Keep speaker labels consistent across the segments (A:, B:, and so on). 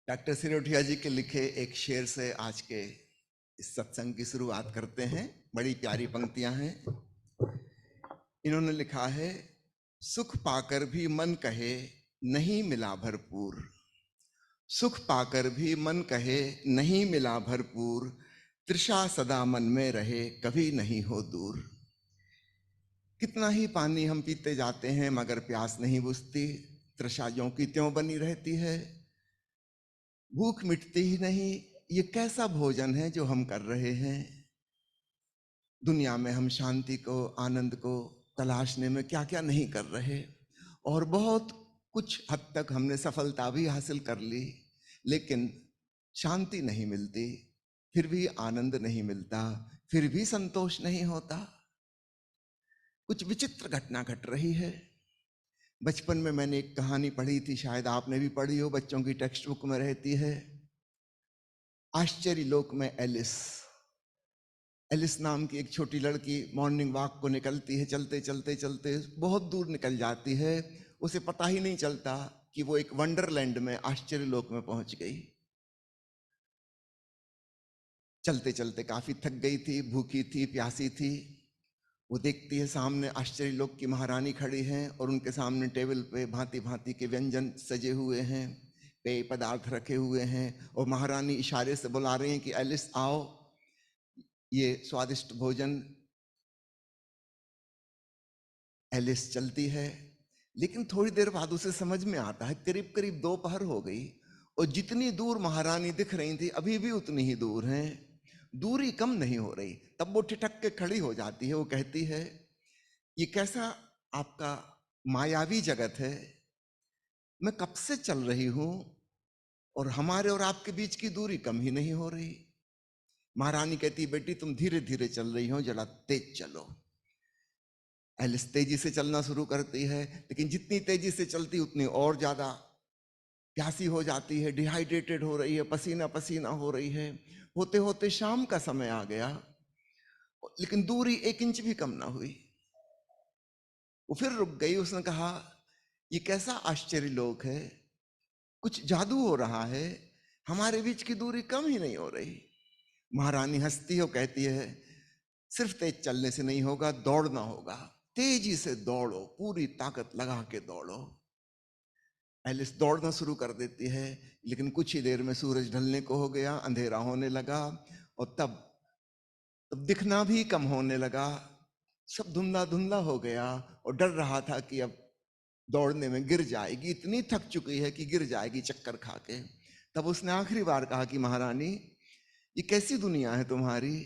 A: Doctor Sirothia जी के लिखे एक शेर से आज के इस सत्संग की शुरुआत करते हैं। बड़ी प्यारी पंक्तियां हैं। इन्होंने लिखा है, सुख पाकर भी मन कहे नहीं मिला भरपूर। सुख पाकर भी मन कहे नहीं मिला भरपूर। तृषा सदा मन में रहे कभी नहीं हो दूर। कितना ही पानी हम पीते जाते हैं मगर प्यास नहीं बुझती। तृषा ज्यों की त्यों बनी रहती है, भूख मिटती ही नहीं। ये कैसा भोजन है जो हम कर रहे हैं। दुनिया में हम शांति को, आनंद को तलाशने में क्या क्या नहीं कर रहे, और बहुत कुछ हद तक हमने सफलता भी हासिल कर ली, लेकिन शांति नहीं मिलती, फिर भी आनंद नहीं मिलता, फिर भी संतोष नहीं होता। कुछ विचित्र घटना घट रही है। बचपन में मैंने एक कहानी पढ़ी थी, शायद आपने भी पढ़ी हो, बच्चों की टेक्स्ट बुक में रहती है। आश्चर्य लोक में एलिस। एलिस नाम की एक छोटी लड़की मॉर्निंग वॉक को निकलती है। चलते चलते चलते बहुत दूर निकल जाती है। उसे पता ही नहीं चलता कि वो एक वंडरलैंड में, आश्चर्य लोक में पहुंच गई। चलते चलते काफी थक गई थी, भूखी थी, प्यासी थी। वो देखती है सामने आश्चर्य लोक की महारानी खड़ी हैं और उनके सामने टेबल पे भांति भांति के व्यंजन सजे हुए हैं, पेय पदार्थ रखे हुए हैं, और महारानी इशारे से बुला रही हैं कि एलिस आओ, ये स्वादिष्ट भोजन। एलिस चलती है, लेकिन थोड़ी देर बाद उसे समझ में आता है करीब करीब दोपहर हो गई, और जितनी दूर महारानी दिख रही थी अभी भी उतनी ही दूर हैं, दूरी कम नहीं हो रही। तब वो ठिठक के खड़ी हो जाती है। वो कहती है, ये कैसा आपका मायावी जगत है। मैं कब से चल रही हूं और हमारे और आपके बीच की दूरी कम ही नहीं हो रही। महारानी कहती, बेटी तुम धीरे धीरे चल रही हो, जरा तेज चलो। एलिस तेजी से चलना शुरू करती है, लेकिन जितनी तेजी से चलती उतनी और ज्यादा प्यासी हो जाती है, डिहाइड्रेटेड हो रही है, पसीना पसीना हो रही है। होते होते शाम का समय आ गया, लेकिन दूरी 1 इंच भी कम ना हुई। वो फिर रुक गई। उसने कहा, ये कैसा आश्चर्य लोक है, कुछ जादू हो रहा है, हमारे बीच की दूरी कम ही नहीं हो रही। महारानी हंसती हो, कहती है, सिर्फ तेज चलने से नहीं होगा, दौड़ना होगा। तेजी से दौड़ो, पूरी ताकत लगा के दौड़ो। एलिस दौड़ना शुरू कर देती है, लेकिन कुछ ही देर में सूरज ढलने को हो गया, अंधेरा होने लगा, और तब तब दिखना भी कम होने लगा। सब धुंधला धुंधला हो गया, और डर रहा था कि अब दौड़ने में गिर जाएगी, इतनी थक चुकी है कि गिर जाएगी चक्कर खा के। तब उसने आखिरी बार कहा कि महारानी, ये कैसी दुनिया है तुम्हारी।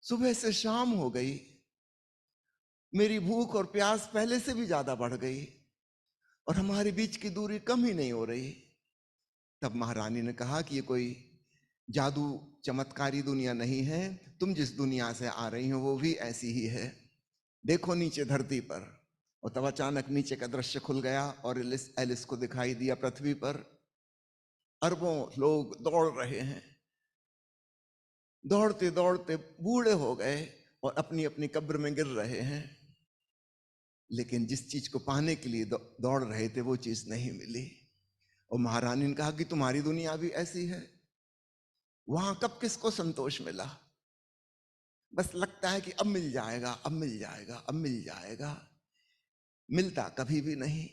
A: सुबह से शाम हो गई, मेरी भूख और प्यास पहले से भी ज्यादा बढ़ गई, और हमारे बीच की दूरी कम ही नहीं हो रही। तब महारानी ने कहा कि ये कोई जादू चमत्कारी दुनिया नहीं है, तुम जिस दुनिया से आ रही हो वो भी ऐसी ही है। देखो नीचे धरती पर। और तब अचानक नीचे का दृश्य खुल गया और एलिस एलिस को दिखाई दिया पृथ्वी पर अरबों लोग दौड़ रहे हैं। दौड़ते दौड़ते बूढ़े हो गए और अपनी अपनी कब्र में गिर रहे हैं, लेकिन जिस चीज को पाने के लिए दौड़ रहे थे वो चीज नहीं मिली। और महारानी ने कहा कि तुम्हारी दुनिया भी ऐसी है। वहां कब किसको संतोष मिला। बस लगता है कि अब मिल जाएगा, अब मिल जाएगा, अब मिल जाएगा, मिलता कभी भी नहीं।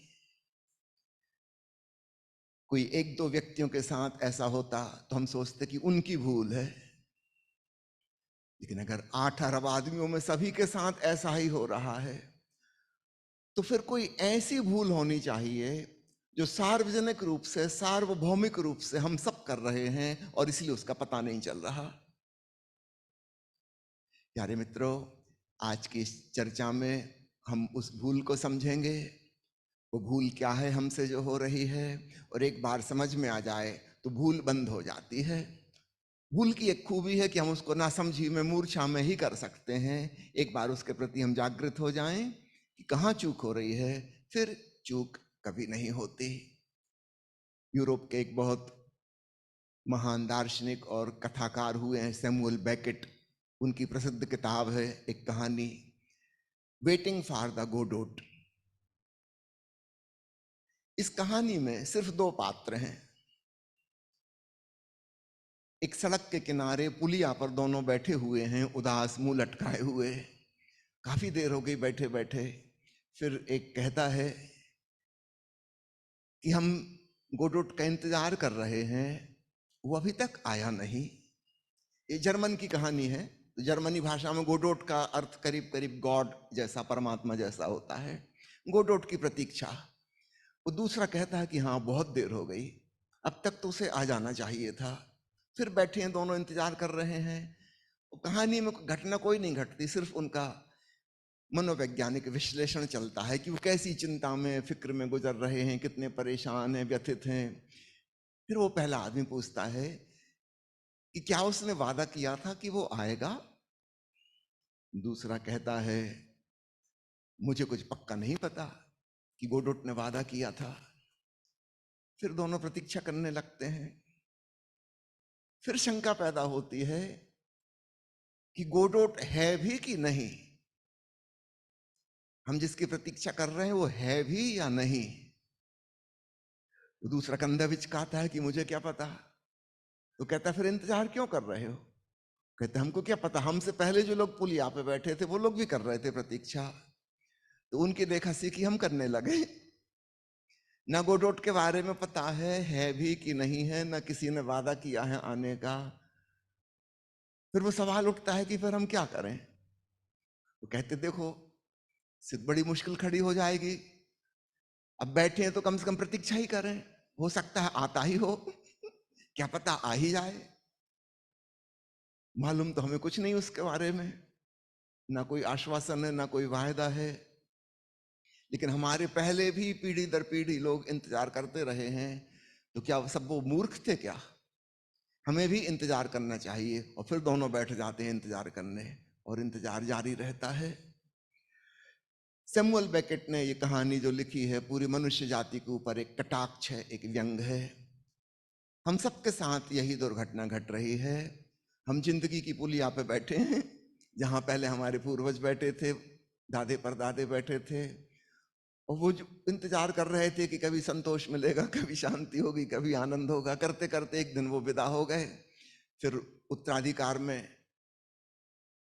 A: कोई 1-2 व्यक्तियों के साथ ऐसा होता तो हम सोचते कि उनकी भूल है, लेकिन अगर 8 अरब आदमियों में सभी के साथ ऐसा ही हो रहा है, तो फिर कोई ऐसी भूल होनी चाहिए जो सार्वजनिक रूप से, सार्वभौमिक रूप से हम सब कर रहे हैं और इसलिए उसका पता नहीं चल रहा। प्यारे मित्रों, आज की इस चर्चा में हम उस भूल को समझेंगे। वो भूल क्या है हमसे जो हो रही है, और एक बार समझ में आ जाए तो भूल बंद हो जाती है। भूल की एक खूबी है कि हम उसको नासमझी में, मूर्छा में ही कर सकते हैं। एक बार उसके प्रति हम जागृत हो जाएं कि कहाँ चूक हो रही है, फिर चूक कभी नहीं होती। यूरोप के एक बहुत महान दार्शनिक और कथाकार हुए हैं सैमुअल बेकेट। उनकी प्रसिद्ध किताब है एक कहानी, वेटिंग फॉर द गोडोट। इस कहानी में सिर्फ दो पात्र हैं। एक सड़क के किनारे पुलिया पर दोनों बैठे हुए हैं, उदास मुंह लटकाए हुए। काफी देर हो गई बैठे बैठे। फिर एक कहता है कि हम गोडोट का इंतजार कर रहे हैं, वो अभी तक आया नहीं। ये जर्मन की कहानी है। तो जर्मनी भाषा में गोडोट का अर्थ करीब करीब गॉड जैसा, परमात्मा जैसा होता है। गोडोट की प्रतीक्षा। वो दूसरा कहता है कि हाँ बहुत देर हो गई, अब तक तो उसे आ जाना चाहिए था। फिर बैठे हैं दोनों, इंतजार कर रहे हैं। कहानी में घटना कोई नहीं घटती, सिर्फ उनका मनोवैज्ञानिक विश्लेषण चलता है कि वो कैसी चिंता में, फिक्र में गुजर रहे हैं, कितने परेशान हैं, व्यथित हैं। फिर वो पहला आदमी पूछता है कि क्या उसने वादा किया था कि वो आएगा। दूसरा कहता है मुझे कुछ पक्का नहीं पता कि गोडोट ने वादा किया था। फिर दोनों प्रतीक्षा करने लगते हैं। फिर शंका पैदा होती है कि गोडोट है भी कि नहीं, हम जिसकी प्रतीक्षा कर रहे हैं वो है भी या नहीं। दूसरा कंधा बिचकाता है कि मुझे क्या पता। तो कहता फिर इंतजार क्यों कर रहे हो। कहते हमको क्या पता, हमसे पहले जो लोग पुलिया पे बैठे थे वो लोग भी कर रहे थे प्रतीक्षा, तो उनकी देखा सीखी हम करने लगे। ना गोडोट के बारे में पता है भी कि नहीं है, ना किसी ने वादा किया है आने का। फिर वो सवाल उठता है कि फिर हम क्या करें। तो कहते देखो सिर्फ बड़ी मुश्किल खड़ी हो जाएगी, अब बैठे हैं तो कम से कम प्रतीक्षा ही करें, हो सकता है आता ही हो। क्या पता आ ही जाए। मालूम तो हमें कुछ नहीं उसके बारे में, ना कोई आश्वासन है ना कोई वायदा है। लेकिन हमारे पहले भी पीढ़ी दर पीढ़ी लोग इंतजार करते रहे हैं, तो क्या सब वो मूर्ख थे क्या। हमें भी इंतजार करना चाहिए। और फिर दोनों बैठ जाते हैं इंतजार करने, और इंतजार जारी रहता है। सैमुअल बेकेट ने ये कहानी जो लिखी है पूरी मनुष्य जाति के ऊपर एक कटाक्ष है, एक व्यंग है। हम सबके साथ यही दुर्घटना घट रही है। हम जिंदगी की पुलिया पे बैठे हैं, जहां पहले हमारे पूर्वज बैठे थे, दादे परदादे बैठे थे। और वो जो इंतजार कर रहे थे कि कभी संतोष मिलेगा, कभी शांति होगी, कभी आनंद होगा, करते करते एक दिन वो विदा हो गए। फिर उत्तराधिकार में,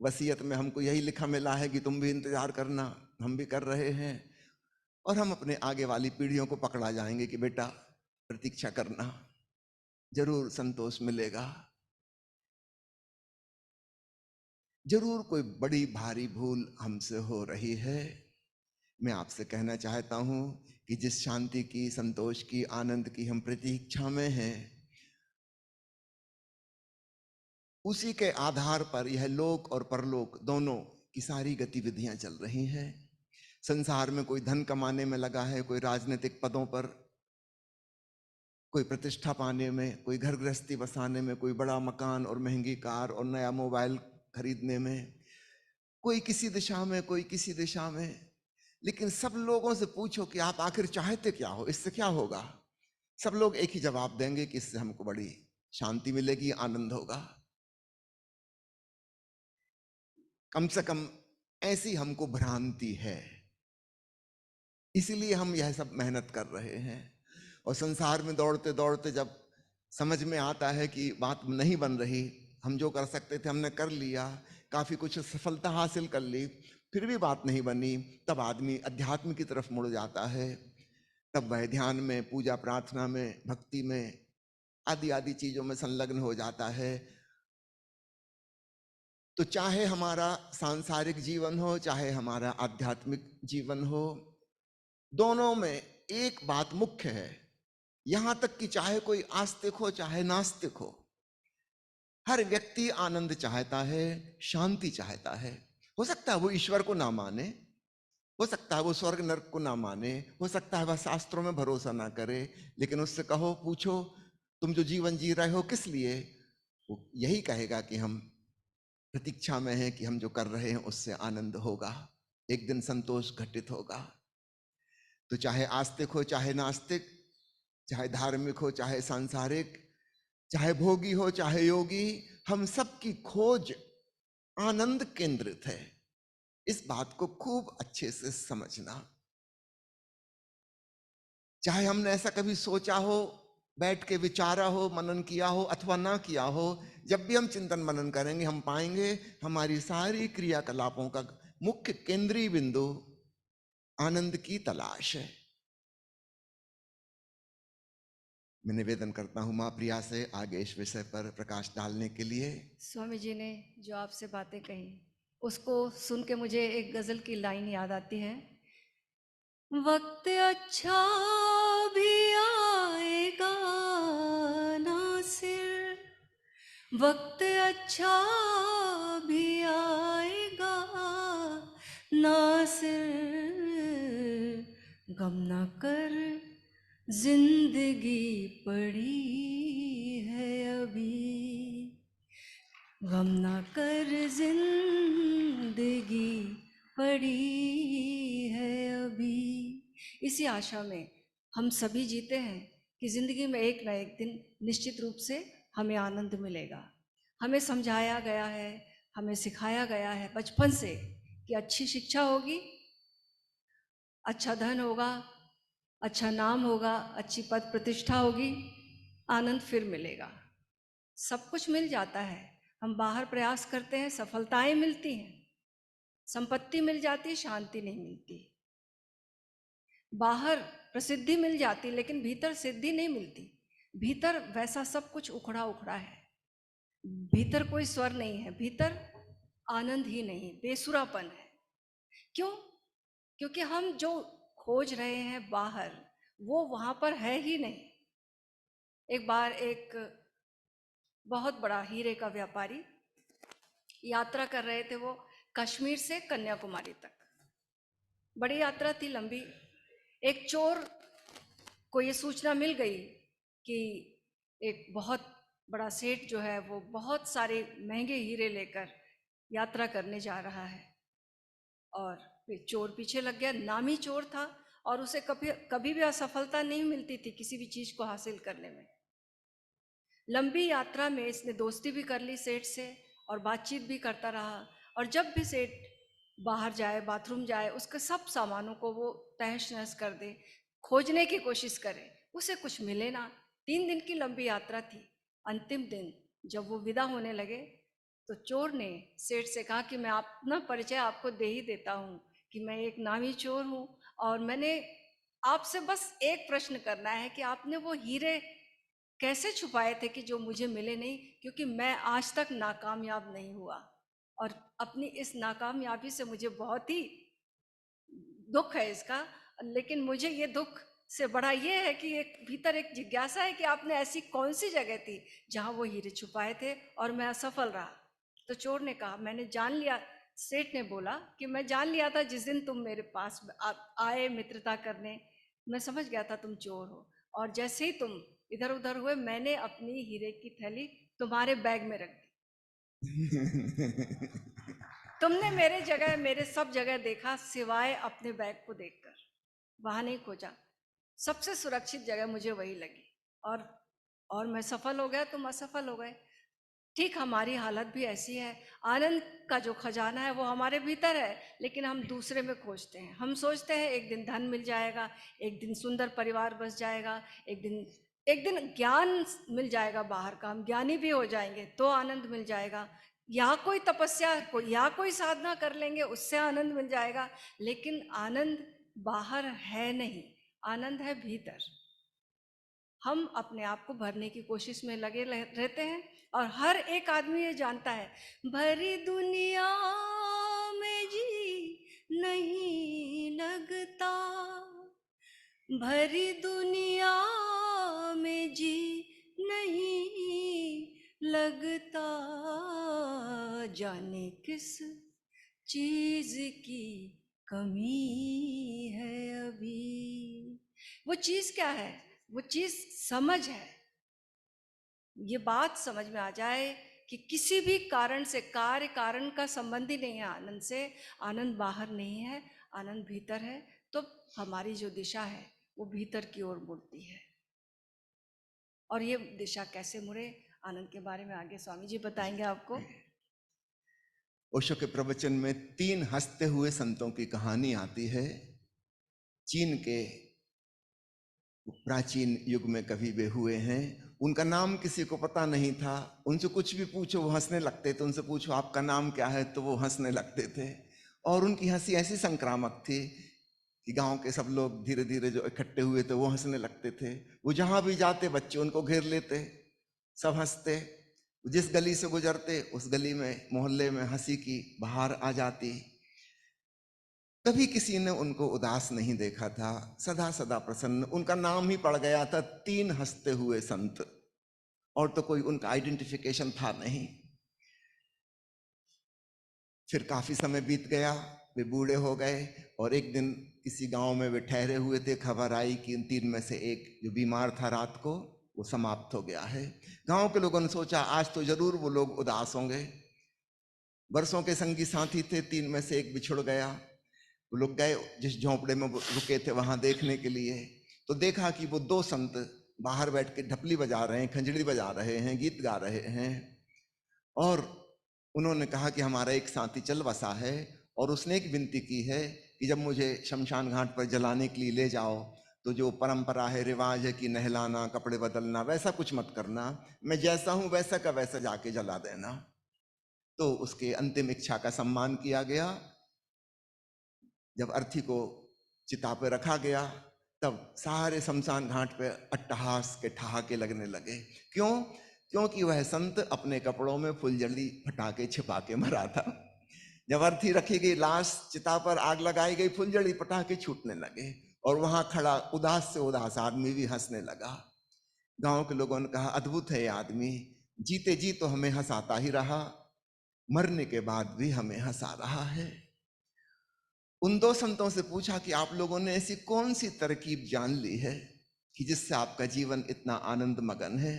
A: वसीयत में हमको यही लिखा मिला है कि तुम भी इंतजार करना, हम भी कर रहे हैं। और हम अपने आगे वाली पीढ़ियों को पकड़ा जाएंगे कि बेटा प्रतीक्षा करना, जरूर संतोष मिलेगा। जरूर कोई बड़ी भारी भूल हमसे हो रही है। मैं आपसे कहना चाहता हूं कि जिस शांति की, संतोष की, आनंद की हम प्रतीक्षा में हैं, उसी के आधार पर यह लोक और परलोक दोनों की सारी गतिविधियां चल रही हैं। संसार में कोई धन कमाने में लगा है, कोई राजनीतिक पदों पर, कोई प्रतिष्ठा पाने में, कोई घर गृहस्थी बसाने में, कोई बड़ा मकान और महंगी कार और नया मोबाइल खरीदने में, कोई किसी दिशा में, कोई किसी दिशा में। लेकिन सब लोगों से पूछो कि आप आखिर चाहते क्या हो, इससे क्या होगा। सब लोग एक ही जवाब देंगे कि इससे हमको बड़ी शांति मिलेगी, आनंद होगा। कम से कम ऐसी हमको भ्रांति है, इसीलिए हम यह सब मेहनत कर रहे हैं। और संसार में दौड़ते दौड़ते जब समझ में आता है कि बात नहीं बन रही, हम जो कर सकते थे हमने कर लिया, काफी कुछ सफलता हासिल कर ली, फिर भी बात नहीं बनी, तब आदमी अध्यात्म की तरफ मुड़ जाता है। तब वह ध्यान में, पूजा प्रार्थना में, भक्ति में, आदि आदि चीजों में संलग्न हो जाता है। तो चाहे हमारा सांसारिक जीवन हो, चाहे हमारा आध्यात्मिक जीवन हो, दोनों में एक बात मुख्य है। यहां तक कि चाहे कोई आस्तिक हो चाहे नास्तिक हर व्यक्ति आनंद चाहता है, शांति चाहता है। हो सकता है वो ईश्वर को ना माने, हो सकता है वो स्वर्ग नरक को ना माने, हो सकता है वह शास्त्रों में भरोसा ना करे, लेकिन उससे कहो, पूछो तुम जो जीवन जी रहे हो किस लिए, वो यही कहेगा कि हम प्रतीक्षा में हैं कि हम जो कर रहे हैं उससे आनंद होगा, एक दिन संतोष घटित होगा। तो चाहे आस्तिक हो चाहे नास्तिक, चाहे धार्मिक हो चाहे सांसारिक, चाहे भोगी हो चाहे योगी, हम सबकी खोज आनंद केंद्रित है। इस बात को खूब अच्छे से समझना। चाहे हमने ऐसा कभी सोचा हो, बैठ के विचारा हो, मनन किया हो अथवा ना किया हो, जब भी हम चिंतन मनन करेंगे हम पाएंगे हमारी सारी क्रियाकलापों का मुख्य केंद्रीय बिंदु आनंद की तलाश है। मैं निवेदन करता हूं मां प्रिया से आगे इस विषय पर प्रकाश डालने के लिए।
B: स्वामी जी ने जो आपसे बातें कही उसको सुन के मुझे एक गजल की लाइन याद आती है। वक्त अच्छा भी आएगा नासिर, वक्त अच्छा भी आएगा नासिर, गम न कर जिंदगी पड़ी है अभी, गम न कर जिंदगी पड़ी है अभी। इसी आशा में हम सभी जीते हैं कि जिंदगी में एक ना एक दिन निश्चित रूप से हमें आनंद मिलेगा। हमें समझाया गया है, हमें सिखाया गया है बचपन से कि अच्छी शिक्षा होगी, अच्छा धन होगा, अच्छा नाम होगा, अच्छी पद प्रतिष्ठा होगी, आनंद फिर मिलेगा। सब कुछ मिल जाता है, हम बाहर प्रयास करते हैं, सफलताएं मिलती हैं, संपत्ति मिल जाती है, शांति नहीं मिलती। बाहर प्रसिद्धि मिल जाती लेकिन भीतर सिद्धि नहीं मिलती। भीतर वैसा सब कुछ उखड़ा उखड़ा है, भीतर कोई स्वर नहीं है, भीतर आनंद ही नहीं, बेसुरापन है। क्यों? क्योंकि हम जो खोज रहे हैं बाहर वो वहां पर है ही नहीं। एक बार एक बहुत बड़ा हीरे का व्यापारी यात्रा कर रहे थे, वो कश्मीर से कन्याकुमारी तक, बड़ी यात्रा थी लंबी। एक चोर को ये सूचना मिल गई कि एक बहुत बड़ा सेठ जो है वो बहुत सारे महंगे हीरे लेकर यात्रा करने जा रहा है, और फिर चोर पीछे लग गया। नामी चोर था और उसे कभी कभी भी असफलता नहीं मिलती थी किसी भी चीज को हासिल करने में। लंबी यात्रा में इसने दोस्ती भी कर ली सेठ से और बातचीत भी करता रहा, और जब भी सेठ बाहर जाए, बाथरूम जाए, उसके सब सामानों को वो तहस नहस कर दे, खोजने की कोशिश करे, उसे कुछ मिले ना। 3 दिन की लंबी यात्रा थी। अंतिम दिन जब वो विदा होने लगे तो चोर ने सेठ से कहा कि मैं अपना परिचय आपको दे ही देता हूँ कि मैं एक नामी चोर हूँ, और मैंने आपसे बस एक प्रश्न करना है कि आपने वो हीरे कैसे छुपाए थे कि जो मुझे मिले नहीं, क्योंकि मैं आज तक नाकामयाब नहीं हुआ, और अपनी इस नाकामयाबी से मुझे बहुत ही दुख है इसका। लेकिन मुझे ये दुख से बड़ा ये है कि एक भीतर एक जिज्ञासा है कि आपने ऐसी कौन सी जगह थी जहां वो हीरे छुपाए थे और मैं असफल रहा। तो चोर ने कहा, मैंने जान लिया। सेठ ने बोला कि मैं जान लिया था जिस दिन तुम मेरे पास आए मित्रता करने, मैं समझ गया था तुम चोर हो, और जैसे ही तुम इधर उधर हुए मैंने अपनी हीरे की थैली तुम्हारे बैग में रख दी। तुमने मेरे जगह मेरे सब जगह देखा सिवाय अपने बैग को देखकर, वहां नहीं खोजा। सबसे सुरक्षित जगह मुझे वही लगी, और मैं सफल हो गया, तुम असफल हो गए। ठीक हमारी हालत भी ऐसी है। आनंद का जो खजाना है वो हमारे भीतर है, लेकिन हम दूसरे में खोजते हैं। हम सोचते हैं एक दिन धन मिल जाएगा, एक दिन सुंदर परिवार बस जाएगा, एक दिन ज्ञान मिल जाएगा बाहर का, हम ज्ञानी भी हो जाएंगे तो आनंद मिल जाएगा, या कोई तपस्या या कोई साधना कर लेंगे उससे आनंद मिल जाएगा। लेकिन आनंद बाहर है नहीं, आनंद है भीतर। हम अपने आप को भरने की कोशिश में लगे रहते हैं, और हर एक आदमी ये जानता है भरी दुनिया में जी नहीं लगता, भरी दुनिया में जी नहीं लगता, जाने किस चीज की कमी है अभी। वो चीज क्या है? वो चीज समझ है। ये बात समझ में आ जाए कि किसी भी कारण से, कार्य कारण का संबंध ही नहीं है आनंद से, आनंद बाहर नहीं है, आनंद भीतर है, तो हमारी जो दिशा है वो भीतर की ओर मुड़ती है। और ये दिशा कैसे मुड़े, आनंद के बारे में आगे स्वामी जी बताएंगे आपको।
A: ओशो के प्रवचन में 3 हंसते हुए संतों की कहानी आती है। चीन के प्राचीन युग में कवि वे हुए हैं। उनका नाम किसी को पता नहीं था, उनसे कुछ भी पूछो वो हंसने लगते थे। उनसे पूछो आपका नाम क्या है तो वो हंसने लगते थे। और उनकी हंसी ऐसी संक्रामक थी कि गांव के सब लोग धीरे धीरे जो इकट्ठे हुए थे वो हंसने लगते थे। वो जहां भी जाते बच्चे उनको घेर लेते, सब हंसते। जिस गली से गुजरते उस गली में मोहल्ले में हंसी की बहार आ जाती। कभी किसी ने उनको उदास नहीं देखा था, सदा सदा प्रसन्न। उनका नाम ही पड़ गया था तीन हंसते हुए संत, और तो कोई उनका आइडेंटिफिकेशन था नहीं। फिर काफी समय बीत गया, वे बूढ़े हो गए और एक दिन किसी गांव में वे ठहरे हुए थे। खबर आई कि इन तीन में से एक जो बीमार था रात को, वो समाप्त हो गया है। गांव के लोगों ने सोचा आज तो जरूर वो लोग उदास होंगे। वर्षों के संगी साथी थे, तीन में से एक बिछुड़ गया। वो लोग गए जिस झोंपड़े में वो रुके थे वहां देखने के लिए, तो देखा कि वो दो संत बाहर बैठ के ढपली बजा रहे हैं, खंजड़ी बजा रहे हैं, गीत गा रहे हैं। और उन्होंने कहा कि हमारा एक साथी चल बसा है और उसने एक विनती की है कि जब मुझे शमशान घाट पर जलाने के लिए ले जाओ तो जो परंपरा है, रिवाज है कि नहलाना, कपड़े बदलना, वैसा कुछ मत करना। मैं जैसा हूं वैसा का वैसा जाके जला देना। तो उसके अंतिम इच्छा का सम्मान किया गया। जब अर्थी को चिता पे रखा गया तब सारे शमशान घाट पे अट्टहास के ठहाके लगने लगे। क्यों? क्योंकि वह संत अपने कपड़ों में फुलझड़ी फटाके छिपा के मरा था। जब अर्थी रखी गई, लाश चिता पर आग लगाई गई, फुलझड़ी पटाखे छूटने लगे और वहां खड़ा उदास से उदास आदमी भी हंसने लगा। गांव के लोगों ने कहा अद्भुत है ये आदमी, जीते जी तो हमें हंसाता ही रहा, मरने के बाद भी हमें हंसा रहा है। उन दो संतों से पूछा कि आप लोगों ने ऐसी कौन सी तरकीब जान ली है कि जिससे आपका जीवन इतना आनंद मगन है।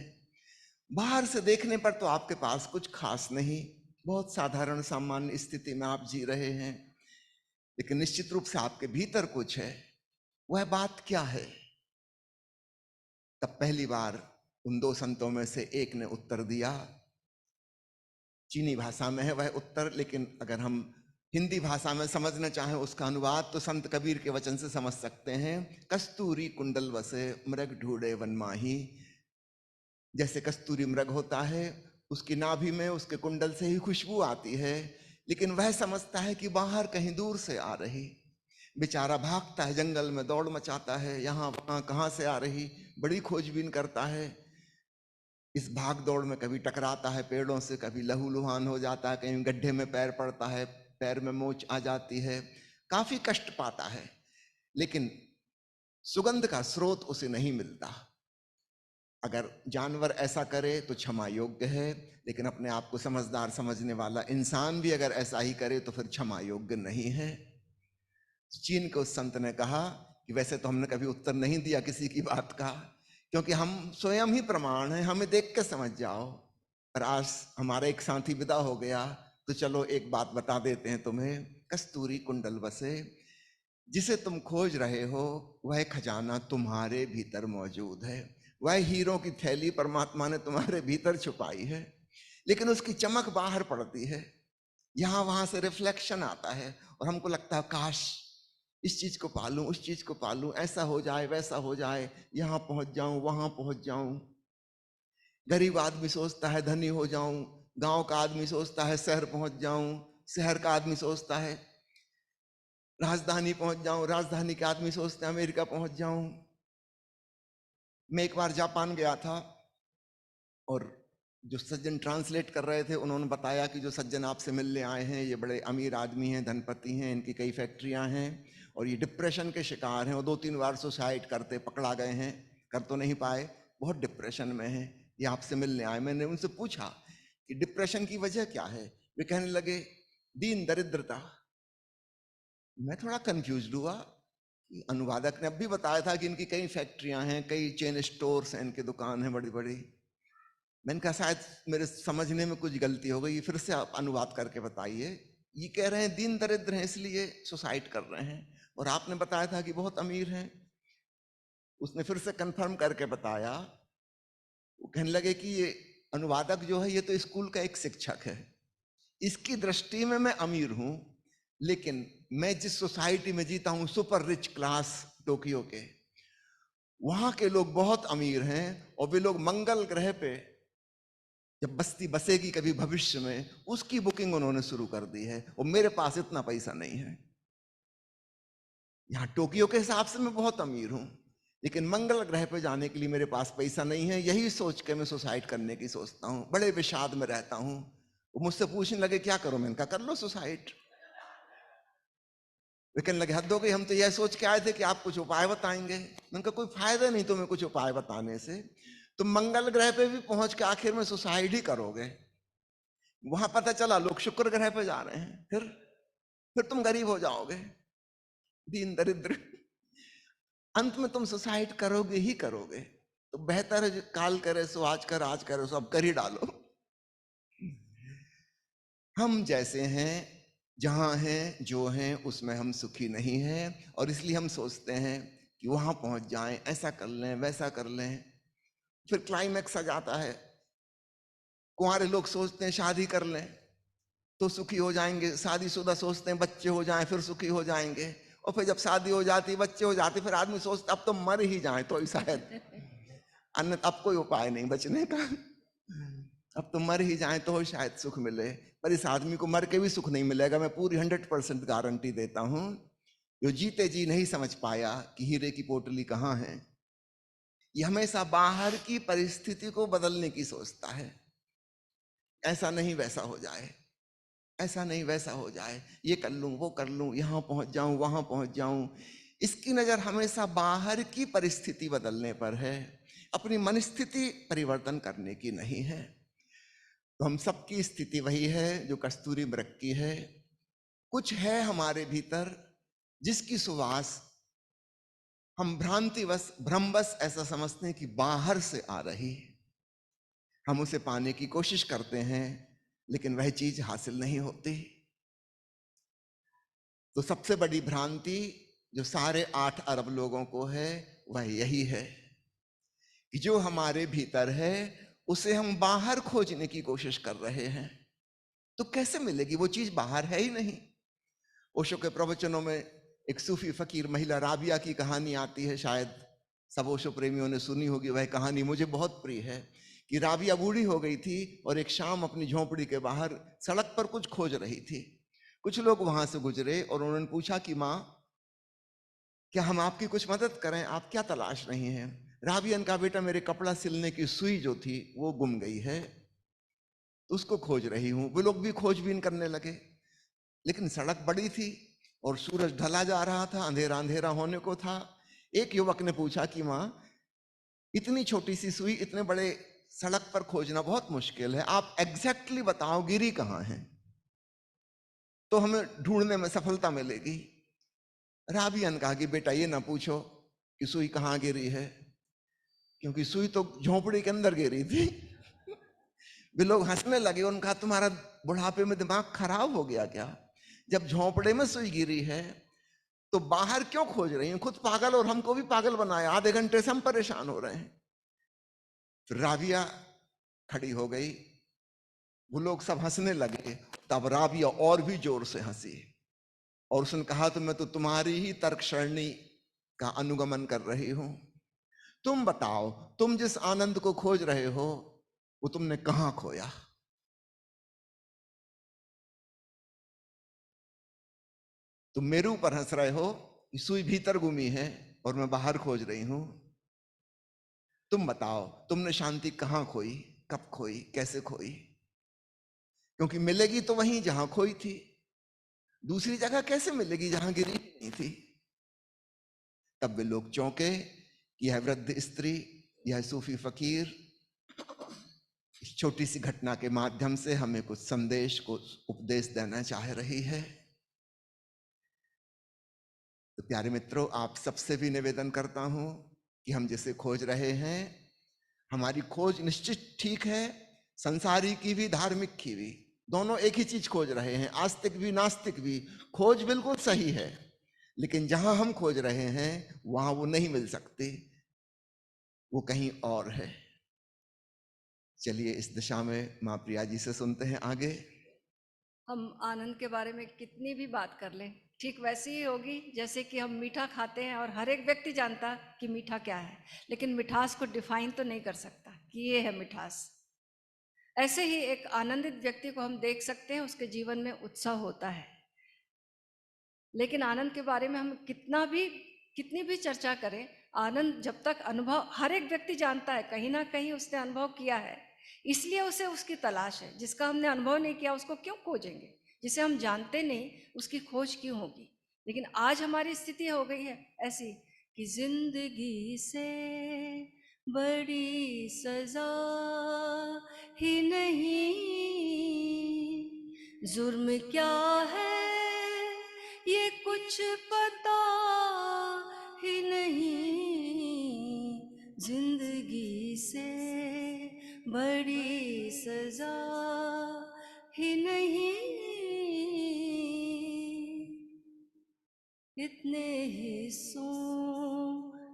A: बाहर से देखने पर तो आपके पास कुछ खास नहीं, बहुत साधारण सामान्य स्थिति में आप जी रहे हैं, लेकिन निश्चित रूप से आपके भीतर कुछ है। वह बात क्या है? तब पहली बार उन दो संतों में से एक ने उत्तर दिया। चीनी भाषा में है वह उत्तर, लेकिन अगर हम हिंदी भाषा में समझना चाहें उसका अनुवाद तो संत कबीर के वचन से समझ सकते हैं। कस्तूरी कुंडल वसे मृग ढूंढे वन माही। जैसे कस्तूरी मृग होता है, उसकी नाभि में उसके कुंडल से ही खुशबू आती है, लेकिन वह समझता है कि बाहर कहीं दूर से आ रही। बेचारा भागता है, जंगल में दौड़ मचाता है, यहाँ वहां कहाँ से आ रही, बड़ी खोजबीन करता है। इस भाग दौड़ में कभी टकराता है पेड़ों से, कभी लहूलुहान हो जाता है, कहीं गड्ढे में पैर पड़ता है, पैर में मोच आ जाती है, काफी कष्ट पाता है, लेकिन सुगंध का स्रोत उसे नहीं मिलता। अगर जानवर ऐसा करे तो क्षमा योग्य है, लेकिन अपने आप को समझदार समझने वाला इंसान भी अगर ऐसा ही करे तो फिर क्षमा योग्य नहीं है। चीन के उस संत ने कहा कि वैसे तो हमने कभी उत्तर नहीं दिया किसी की बात का, क्योंकि हम स्वयं ही प्रमाण हैं, हमें देख के समझ जाओ। और आज हमारा एक साथी विदा हो गया तो चलो एक बात बता देते हैं तुम्हें। कस्तूरी कुंडल बसे, जिसे तुम खोज रहे हो वह खजाना तुम्हारे भीतर मौजूद है। वह हीरों की थैली परमात्मा ने तुम्हारे भीतर छुपाई है, लेकिन उसकी चमक बाहर पड़ती है, यहां वहां से रिफ्लेक्शन आता है और हमको लगता है काश इस चीज को पालूं, उस चीज को पालूं, ऐसा हो जाए वैसा हो जाए, यहां पहुंच जाऊं वहां पहुंच जाऊं। गरीब आदमी सोचता है धनी हो जाऊं, गांव का आदमी सोचता है शहर पहुंच जाऊं, शहर का आदमी सोचता है राजधानी पहुंच जाऊं, राजधानी के आदमी सोचते हैं अमेरिका पहुंच जाऊं। मैं एक बार जापान गया था और जो सज्जन ट्रांसलेट कर रहे थे उन्होंने बताया कि जो सज्जन आपसे मिलने आए हैं ये बड़े अमीर आदमी हैं, धनपति हैं, इनकी कई फैक्ट्रियां हैं और ये डिप्रेशन के शिकार हैं और 2-3 बार सुसाइड करते पकड़ा गए हैं, कर तो नहीं पाए, बहुत डिप्रेशन में हैं, ये आपसे मिलने आए। मैंने उनसे पूछा कि डिप्रेशन की वजह क्या है? वे कहने लगे दीन दरिद्रता। मैं थोड़ा कंफ्यूज हुआ कि अनुवादक ने अब भी बताया था कि इनकी कई फैक्ट्रियां हैं, कई चेन स्टोर्स हैं, इनकी दुकान है बड़ी बड़ी। मैंने कहा शायद मेरे समझने में कुछ गलती हो गई, फिर से आप अनुवाद करके बताइए। ये कह रहे हैं दीन दरिद्र हैं इसलिए सुसाइड कर रहे हैं, और आपने बताया था कि बहुत अमीर हैं। उसने फिर से कंफर्म करके बताया। वो कहने लगे कि ये अनुवादक जो है ये तो स्कूल का एक शिक्षक है, इसकी दृष्टि में मैं अमीर हूं, लेकिन मैं जिस सोसाइटी में जीता हूं सुपर रिच क्लास टोक्यो के, वहां के लोग बहुत अमीर हैं और वे लोग मंगल ग्रह पे जब बस्ती बसेगी कभी भविष्य में, उसकी बुकिंग उन्होंने शुरू कर दी है। और मेरे पास इतना पैसा नहीं है। यहां टोक्यो के हिसाब से मैं बहुत अमीर हूं, लेकिन मंगल ग्रह पे जाने के लिए मेरे पास पैसा नहीं है। यही सोच के मैं सुसाइड करने की सोचता हूं, बड़े विषाद में रहता हूं। वो मुझसे पूछने लगे क्या करो, मैंने कहा कर लो सुसाइड। वे कहने लगे हद हो गई, हम तो यह सोच के आए थे कि आप कुछ उपाय बताएंगे। मैंने कहा कोई फायदा नहीं तुम्हें कुछ उपाय बताने से, तुम मंगल ग्रह पे भी पहुंच के आखिर में सुसाइड ही करोगे। वहां पता चला लोग शुक्र ग्रह पे जा रहे हैं, फिर तुम गरीब हो जाओगे, दीन दरिद्र। अंत में तुम सुसाइड करोगे ही करोगे। तो बेहतर है जो काल करे सो आज कर, आज करे सो अब कर ही डालो। हम जैसे हैं, जहां हैं, जो हैं, उसमें हम सुखी नहीं हैं, और इसलिए हम सोचते हैं कि वहां पहुंच जाएं, ऐसा कर लें, वैसा कर लें। फिर क्लाइमैक्स आ जाता है। कुंवारे लोग सोचते हैं शादी कर लें तो सुखी हो जाएंगे, शादीशुदा सोचते हैं बच्चे हो जाएं फिर सुखी हो जाएंगे, और फिर जब शादी हो जाती, बच्चे हो जाते, फिर आदमी सोचता अब तो मर ही जाए तो शायद, अन्य अब कोई उपाय नहीं बचने का, अब तो मर ही जाए तो शायद सुख मिले। पर इस आदमी को मर के भी सुख नहीं मिलेगा, मैं पूरी 100% गारंटी देता हूं। जो जीते जी नहीं समझ पाया कि हीरे की पोटली कहाँ है, ये हमेशा बाहर की परिस्थिति को बदलने की सोचता है। ऐसा नहीं वैसा हो जाए, ऐसा नहीं वैसा हो जाए, ये कर लूं, वो कर लूं, यहां पहुंच जाऊं, वहां पहुंच जाऊं। इसकी नजर हमेशा बाहर की परिस्थिति बदलने पर है, अपनी मनस्थिति परिवर्तन करने की नहीं है। तो हम सबकी स्थिति वही है जो कस्तूरी मृग की है। कुछ है हमारे भीतर जिसकी सुवास हम भ्रांतिवश, भ्रमवश ऐसा समझते हैं कि बाहर से आ रही है। हम उसे पाने की कोशिश करते हैं, लेकिन वह चीज हासिल नहीं होती। तो सबसे बड़ी भ्रांति जो 8.5 अरब लोगों को है, वह यही है कि जो हमारे भीतर है उसे हम बाहर खोजने की कोशिश कर रहे हैं। तो कैसे मिलेगी, वो चीज बाहर है ही नहीं। ओशो के प्रवचनों में एक सूफी फकीर महिला राबिया की कहानी आती है, शायद सब ओशो प्रेमियों ने सुनी होगी। वह कहानी मुझे बहुत प्रिय है कि राबिया बूढ़ी हो गई थी और एक शाम अपनी झोंपड़ी के बाहर सड़क पर कुछ खोज रही थी। कुछ लोग वहां से गुजरे और उन्होंने पूछा कि माँ, क्या हम आपकी कुछ मदद करें, आप क्या तलाश रही हैं? राबिया ने कहा बेटा, मेरे कपड़ा सिलने की सुई जो थी वो गुम गई है, तो उसको खोज रही हूं। वो लोग भी खोजबीन करने लगे, लेकिन सड़क बड़ी थी और सूरज ढला जा रहा था, अंधेरा अंधेरा होने को था। एक युवक ने पूछा कि माँ, इतनी छोटी सी सुई इतने बड़े सड़क पर खोजना बहुत मुश्किल है, आप एग्जैक्टली बताओ गिरी कहाँ है, तो हमें ढूंढने में सफलता मिलेगी। राबिया ने कहा कि बेटा ये ना पूछो कि सुई कहाँ गिरी है, क्योंकि सुई तो झोंपड़ी के अंदर गिरी थी। वे लोग हंसने लगे। उन्होंने कहा तुम्हारा बुढ़ापे में दिमाग खराब हो गया क्या? जब झोंपड़े में सुई गिरी है तो बाहर क्यों खोज रही हैं? खुद पागल और हमको भी पागल बनाया, आधे घंटे से हम परेशान हो रहे हैं। फिर राबिया खड़ी हो गई, वो लोग सब हंसने लगे। तब राबिया और भी जोर से हंसी और उसने कहा तो मैं तो तुम्हारी ही तर्क सरणी का अनुगमन कर रही हूं। तुम बताओ, तुम जिस आनंद को खोज रहे हो वो तुमने कहां खोया? तुम मेरे ऊपर हंस रहे हो कि सुई भीतर गुमी है और मैं बाहर खोज रही हूं। तुम बताओ, तुमने शांति कहां खोई, कब खोई, कैसे खोई? क्योंकि मिलेगी तो वहीं जहां खोई थी, दूसरी जगह कैसे मिलेगी जहां गिरी नहीं थी? तब वे लोग चौंके कि यह वृद्ध स्त्री, यह सूफी फकीर इस छोटी सी घटना के माध्यम से हमें कुछ संदेश, कुछ उपदेश देना चाह रही है। तो प्यारे मित्रों, आप सबसे भी निवेदन करता हूं कि हम जिसे खोज रहे हैं, हमारी खोज निश्चित ठीक है, संसारी की भी धार्मिक की भी, दोनों एक ही चीज खोज रहे हैं, आस्तिक भी नास्तिक भी। खोज बिल्कुल सही है, लेकिन जहां हम खोज रहे हैं वहां वो नहीं मिल सकती, वो कहीं और है। चलिए इस दिशा में मां प्रिया जी से सुनते हैं आगे।
B: हम आनंद के बारे में कितनी भी बात कर लें, ठीक वैसी ही होगी जैसे कि हम मीठा खाते हैं और हर एक व्यक्ति जानता कि मीठा क्या है, लेकिन मिठास को डिफाइन तो नहीं कर सकता कि ये है मिठास। ऐसे ही एक आनंदित व्यक्ति को हम देख सकते हैं, उसके जीवन में उत्साह होता है। लेकिन आनंद के बारे में हम कितनी भी चर्चा करें, आनंद जब तक अनुभव हर एक व्यक्ति जानता है, कहीं ना कहीं उसने अनुभव किया है, इसलिए उसे उसकी तलाश है। जिसका हमने अनुभव नहीं किया उसको क्यों खोजेंगे? जिसे हम जानते नहीं उसकी खोज क्यों होगी? लेकिन आज हमारी स्थिति हो गई है ऐसी कि जिंदगी से बड़ी सजा ही नहीं, जुर्म क्या है ये कुछ पता ही नहीं, जिंदगी से बड़ी सजा ही नहीं। इतने हिस्सों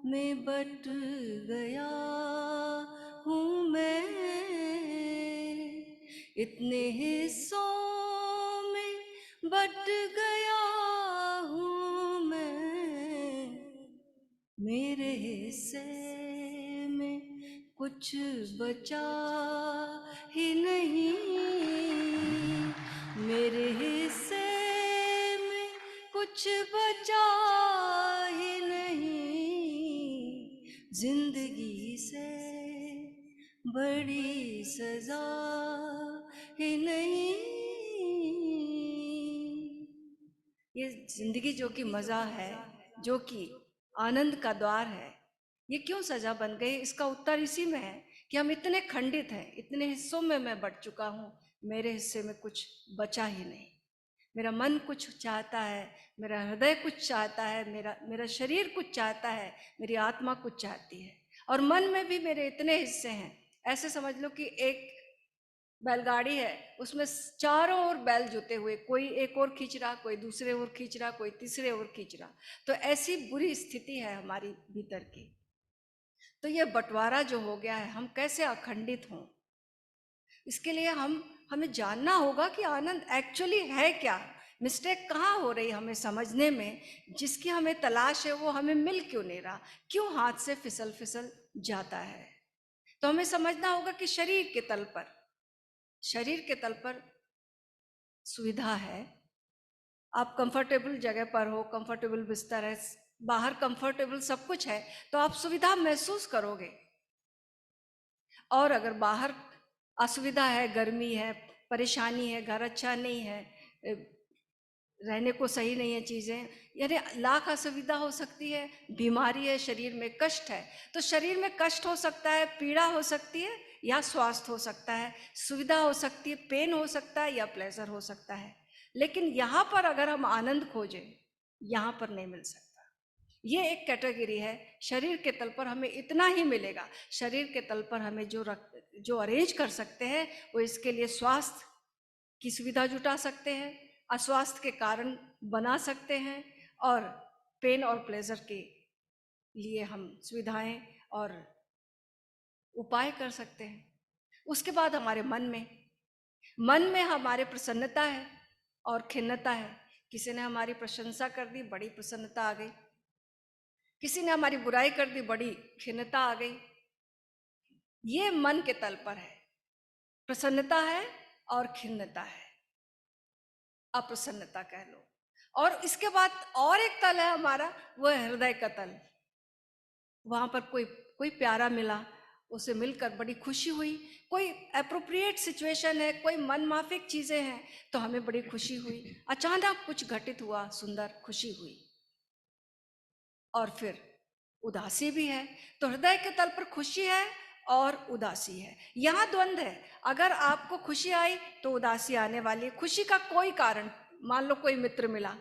B: में बट गया हूँ मैं, इतने हिस्सों में बट गया हूँ मैं, मेरे हिस्से में कुछ बचा ही नहीं, मेरे हिस्से में कुछ बचा ही नहीं, जिंदगी से बड़ी सजा ही नहीं। ये जिंदगी जो कि मजा है, जो कि आनंद का द्वार है, ये क्यों सजा बन गई? इसका उत्तर इसी में है कि हम इतने खंडित हैं, इतने हिस्सों में मैं बट चुका हूँ, मेरे हिस्से में कुछ बचा ही नहीं। मेरा मन कुछ चाहता है, मेरा हृदय कुछ चाहता है, मेरा शरीर कुछ चाहता है, मेरी आत्मा कुछ चाहती है। और मन में भी मेरे इतने हिस्से हैं। ऐसे समझ लो कि एक बैलगाड़ी है, उसमें चारों ओर बैल जुते हुए, कोई एक ओर खींच रहा, कोई दूसरे ओर खींच रहा, कोई तीसरे ओर खींच रहा। तो ऐसी बुरी स्थिति है हमारी भीतर की। तो ये बंटवारा जो हो गया है, हम कैसे अखंडित हों? इसके लिए हमें जानना होगा कि आनंद एक्चुअली है क्या। मिस्टेक कहाँ हो रही हमें समझने में, जिसकी हमें तलाश है वो हमें मिल क्यों नहीं रहा, क्यों हाथ से फिसल फिसल जाता है। तो हमें समझना होगा कि शरीर के तल पर सुविधा है। आप कंफर्टेबल जगह पर हो, कंफर्टेबल बिस्तर है, बाहर कंफर्टेबल सब कुछ है, तो आप सुविधा महसूस करोगे। और अगर बाहर असुविधा है, गर्मी है, परेशानी है, घर अच्छा नहीं है, रहने को सही नहीं है चीज़ें, यानी लाख असुविधा हो सकती है, बीमारी है, शरीर में कष्ट है। तो शरीर में कष्ट हो सकता है, पीड़ा हो सकती है, या स्वास्थ्य हो सकता है, सुविधा हो सकती है, पेन हो सकता है, या प्लेजर हो सकता है। लेकिन यहाँ पर अगर हम आनंद खोजें, यहाँ पर नहीं मिल सकता। ये एक कैटेगरी है। शरीर के तल पर हमें इतना ही मिलेगा। शरीर के तल पर हमें जो अरेंज कर सकते हैं, वो इसके लिए स्वास्थ्य की सुविधा जुटा सकते हैं, अस्वास्थ्य के कारण बना सकते हैं, और पेन और प्लेजर के लिए हम सुविधाएं और उपाय कर सकते हैं। उसके बाद हमारे मन में हमारे प्रसन्नता है और खिन्नता है। किसी ने हमारी प्रशंसा कर दी, बड़ी प्रसन्नता आ गई। किसी ने हमारी बुराई कर दी, बड़ी खिन्नता आ गई। ये मन के तल पर है, प्रसन्नता है और खिन्नता है, अप्रसन्नता कह लो। और इसके बाद और एक तल है हमारा, वो है हृदय का तल। वहां पर कोई प्यारा मिला, उसे मिलकर बड़ी खुशी हुई। कोई अप्रोप्रिएट सिचुएशन है, कोई मनमाफिक चीजें हैं, तो हमें बड़ी खुशी हुई। अचानक कुछ घटित हुआ, सुंदर खुशी हुई। और फिर उदासी भी है। तो हृदय के तल पर खुशी है और उदासी है। यहाँ द्वंद्व है। अगर आपको खुशी आई तो उदासी आने वाली है। खुशी का कोई कारण, मान लो कोई मित्र मिला,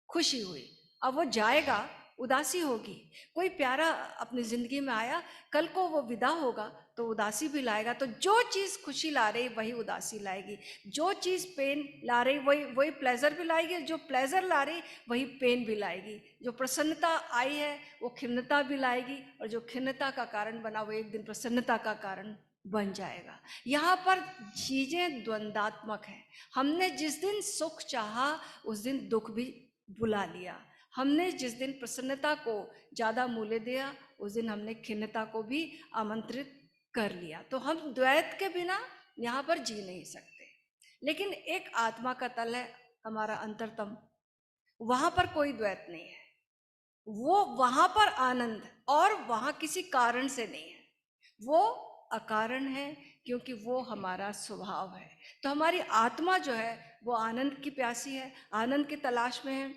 B: खुशी हुई, अब वो जाएगा, उदासी होगी। कोई प्यारा अपनी जिंदगी में आया, कल को वो विदा होगा तो उदासी भी लाएगा। तो जो चीज खुशी ला रही वही उदासी लाएगी, जो चीज पेन ला रही वही प्लेजर भी लाएगी, जो प्लेजर ला रही वही पेन भी लाएगी। जो प्रसन्नता आई है वो खिन्नता भी लाएगी, और जो खिन्नता का कारण बना वो एक दिन प्रसन्नता का कारण बन जाएगा। यहाँ पर चीजें द्वंदात्मक हैं। हमने जिस दिन सुख चाहा उस दिन दुख भी बुला लिया। हमने जिस दिन प्रसन्नता को ज़्यादा मूल्य दिया, उस दिन हमने खिन्नता को भी आमंत्रित कर लिया। तो हम द्वैत के बिना यहाँ पर जी नहीं सकते। लेकिन एक आत्मा का तल है, हमारा अंतरतम, वहाँ पर कोई द्वैत नहीं है। वो वहाँ पर आनंद, और वहाँ किसी कारण से नहीं है, वो अकारण है, क्योंकि वो हमारा स्वभाव है। तो हमारी आत्मा जो है वो आनंद की प्यासी है, आनंद की तलाश में है,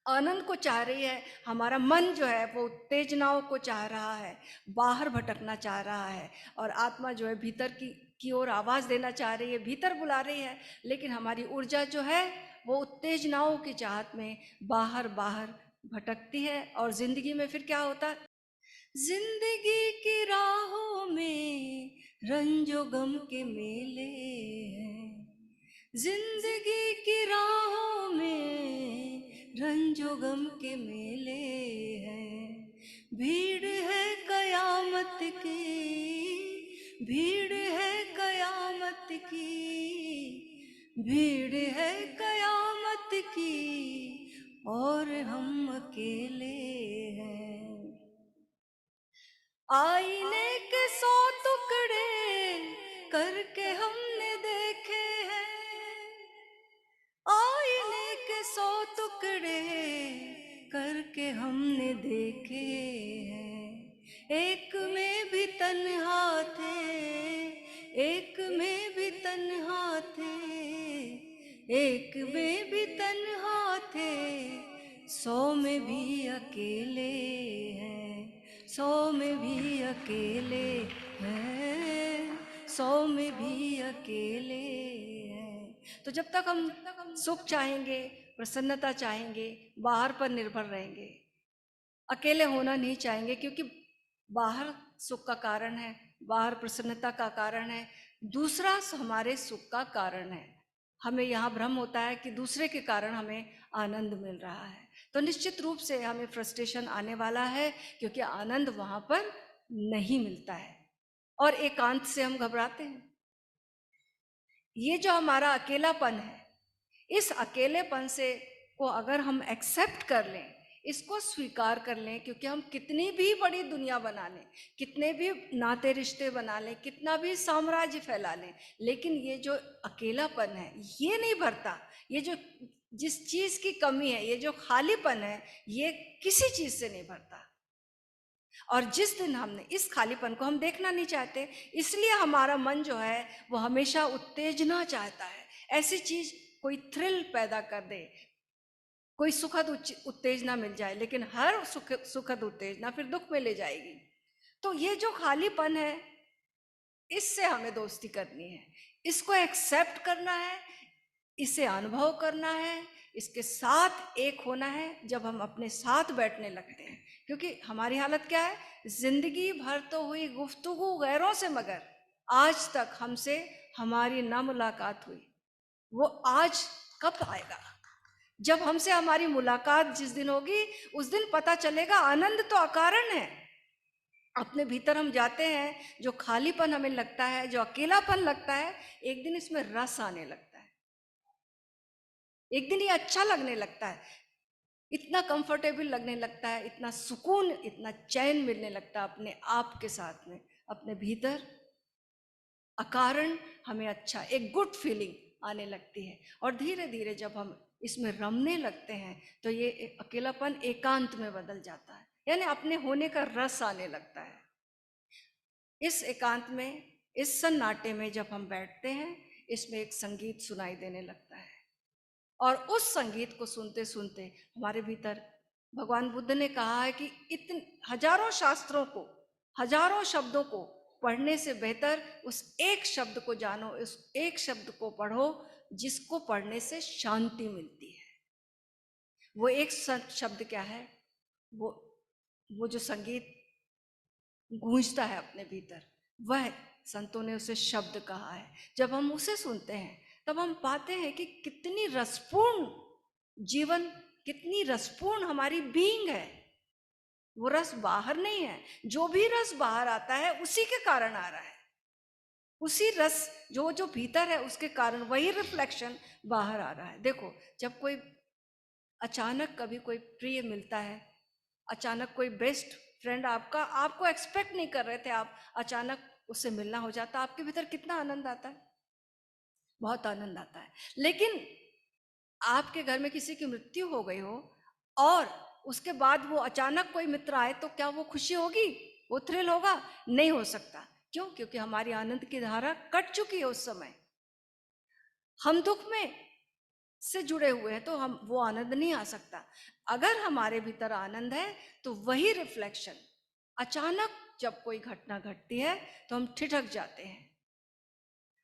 B: आनंद को चाह रही है। हमारा मन जो है वो उत्तेजनाओं को चाह रहा है, बाहर भटकना चाह रहा है, और आत्मा जो है भीतर की ओर आवाज़ देना चाह रही है, भीतर बुला रही है। लेकिन हमारी ऊर्जा जो है वो उत्तेजनाओं की चाहत में बाहर बाहर भटकती है। और जिंदगी में फिर क्या होता है? जिंदगी की राहों में रंजो गम के मेले हैं, जिंदगी की राहों में रंजो गम के मेले हैं। भीड़ है कयामत की, भीड़ है कयामत की, भीड़ है कयामत की, और हम अकेले हैं। आईने के 100 टुकड़े करके हमने देखे हैं, आईने के 100 टुकड़े करके हमने देखे हैं। एक में भी तन्हा थे, एक में भी तन्हा थे, एक में भी तन्हा थे, 100 में भी अकेले हैं, 100 में भी अकेले हैं, 100 में भी अकेले हैं। तो जब तक हम सुख चाहेंगे, प्रसन्नता चाहेंगे, बाहर पर निर्भर रहेंगे, अकेले होना नहीं चाहेंगे, क्योंकि बाहर सुख का कारण है, बाहर प्रसन्नता का कारण है, दूसरा हमारे सुख का कारण है। हमें यहाँ भ्रम होता है कि दूसरे के कारण हमें आनंद मिल रहा है, तो निश्चित रूप से हमें फ्रस्ट्रेशन आने वाला है, क्योंकि आनंद वहाँ पर नहीं मिलता है, और एकांत से हम घबराते हैं। ये जो हमारा अकेलापन है, इस अकेलेपन से को अगर हम एक्सेप्ट कर लें, इसको स्वीकार कर लें, क्योंकि हम कितनी भी बड़ी दुनिया बना लें, कितने भी नाते रिश्ते बना लें, कितना भी साम्राज्य फैला लें, लेकिन ये जो अकेलापन है ये नहीं भरता। ये जो जिस चीज की कमी है, ये जो खालीपन है, ये किसी चीज से नहीं भरता। और जिस दिन हमने इस खालीपन को हम देखना नहीं चाहते, इसलिए हमारा मन जो है वो हमेशा उत्तेजना चाहता है। ऐसी चीज कोई थ्रिल पैदा कर दे, कोई सुखद उत्तेजना मिल जाए, लेकिन हर सुखद उत्तेजना फिर दुख में ले जाएगी। तो ये जो खालीपन है, इससे हमें दोस्ती करनी है, इसको एक्सेप्ट करना है, इसे अनुभव करना है, इसके साथ एक होना है। जब हम अपने साथ बैठने लगते हैं, क्योंकि हमारी हालत क्या है, जिंदगी भर तो हुई गुफ्तगू गैरों से, मगर आज तक हमसे हमारी ना मुलाकात हुई। वो आज कब आएगा? जब हमसे हमारी मुलाकात जिस दिन होगी, उस दिन पता चलेगा आनंद तो अकारण है। अपने भीतर हम जाते हैं, जो खालीपन हमें लगता है, जो अकेलापन लगता है, एक दिन इसमें रस आने लगता है, एक दिन ये अच्छा लगने लगता है, इतना कंफर्टेबल लगने लगता है, इतना सुकून, इतना चैन मिलने लगता है अपने आप के साथ में, अपने भीतर अकारण हमें अच्छा एक गुड फीलिंग आने लगती है। और धीरे धीरे जब हम इसमें रमने लगते हैं, तो ये अकेलापन एकांत में बदल जाता है, यानी अपने होने का रस आने लगता है। इस एकांत में, इस सन्नाटे में जब हम बैठते हैं, इसमें एक संगीत सुनाई देने लगता है, और उस संगीत को सुनते सुनते हमारे भीतर, भगवान बुद्ध ने कहा है कि इतने हजारों शास्त्रों को, हजारों शब्दों को पढ़ने से बेहतर उस एक शब्द को जानो, उस एक शब्द को पढ़ो जिसको पढ़ने से शांति मिलती है। वो एक शब्द क्या है? वो जो संगीत गूंजता है अपने भीतर, वह संतों ने उसे शब्द कहा है। जब हम उसे सुनते हैं, तब हम पाते हैं कि कितनी रसपूर्ण जीवन, कितनी रसपूर्ण हमारी बीइंग है। वो रस बाहर नहीं है, जो भी रस बाहर आता है उसी के कारण आ रहा है, उसी रस जो जो भीतर है उसके कारण वही रिफ्लेक्शन बाहर आ रहा है। देखो, जब कोई अचानक कभी कोई प्रिय मिलता है, अचानक कोई बेस्ट फ्रेंड आपका, आपको एक्सपेक्ट नहीं कर रहे थे आप, अचानक उससे मिलना हो जाता, आपके भीतर कितना आनंद आता है, बहुत आनंद आता है। लेकिन आपके घर में किसी की मृत्यु हो गई हो और उसके बाद वो अचानक कोई मित्र आए, तो क्या वो खुशी होगी, वो थ्रिल होगा? नहीं हो सकता। क्यों? क्योंकि हमारी आनंद की धारा कट चुकी है उस समय। हम दुख में से जुड़े हुए हैं तो हम वो आनंद नहीं आ सकता। अगर हमारे भीतर आनंद है तो वही रिफ्लेक्शन, अचानक जब कोई घटना घटती है तो हम ठिठक जाते हैं,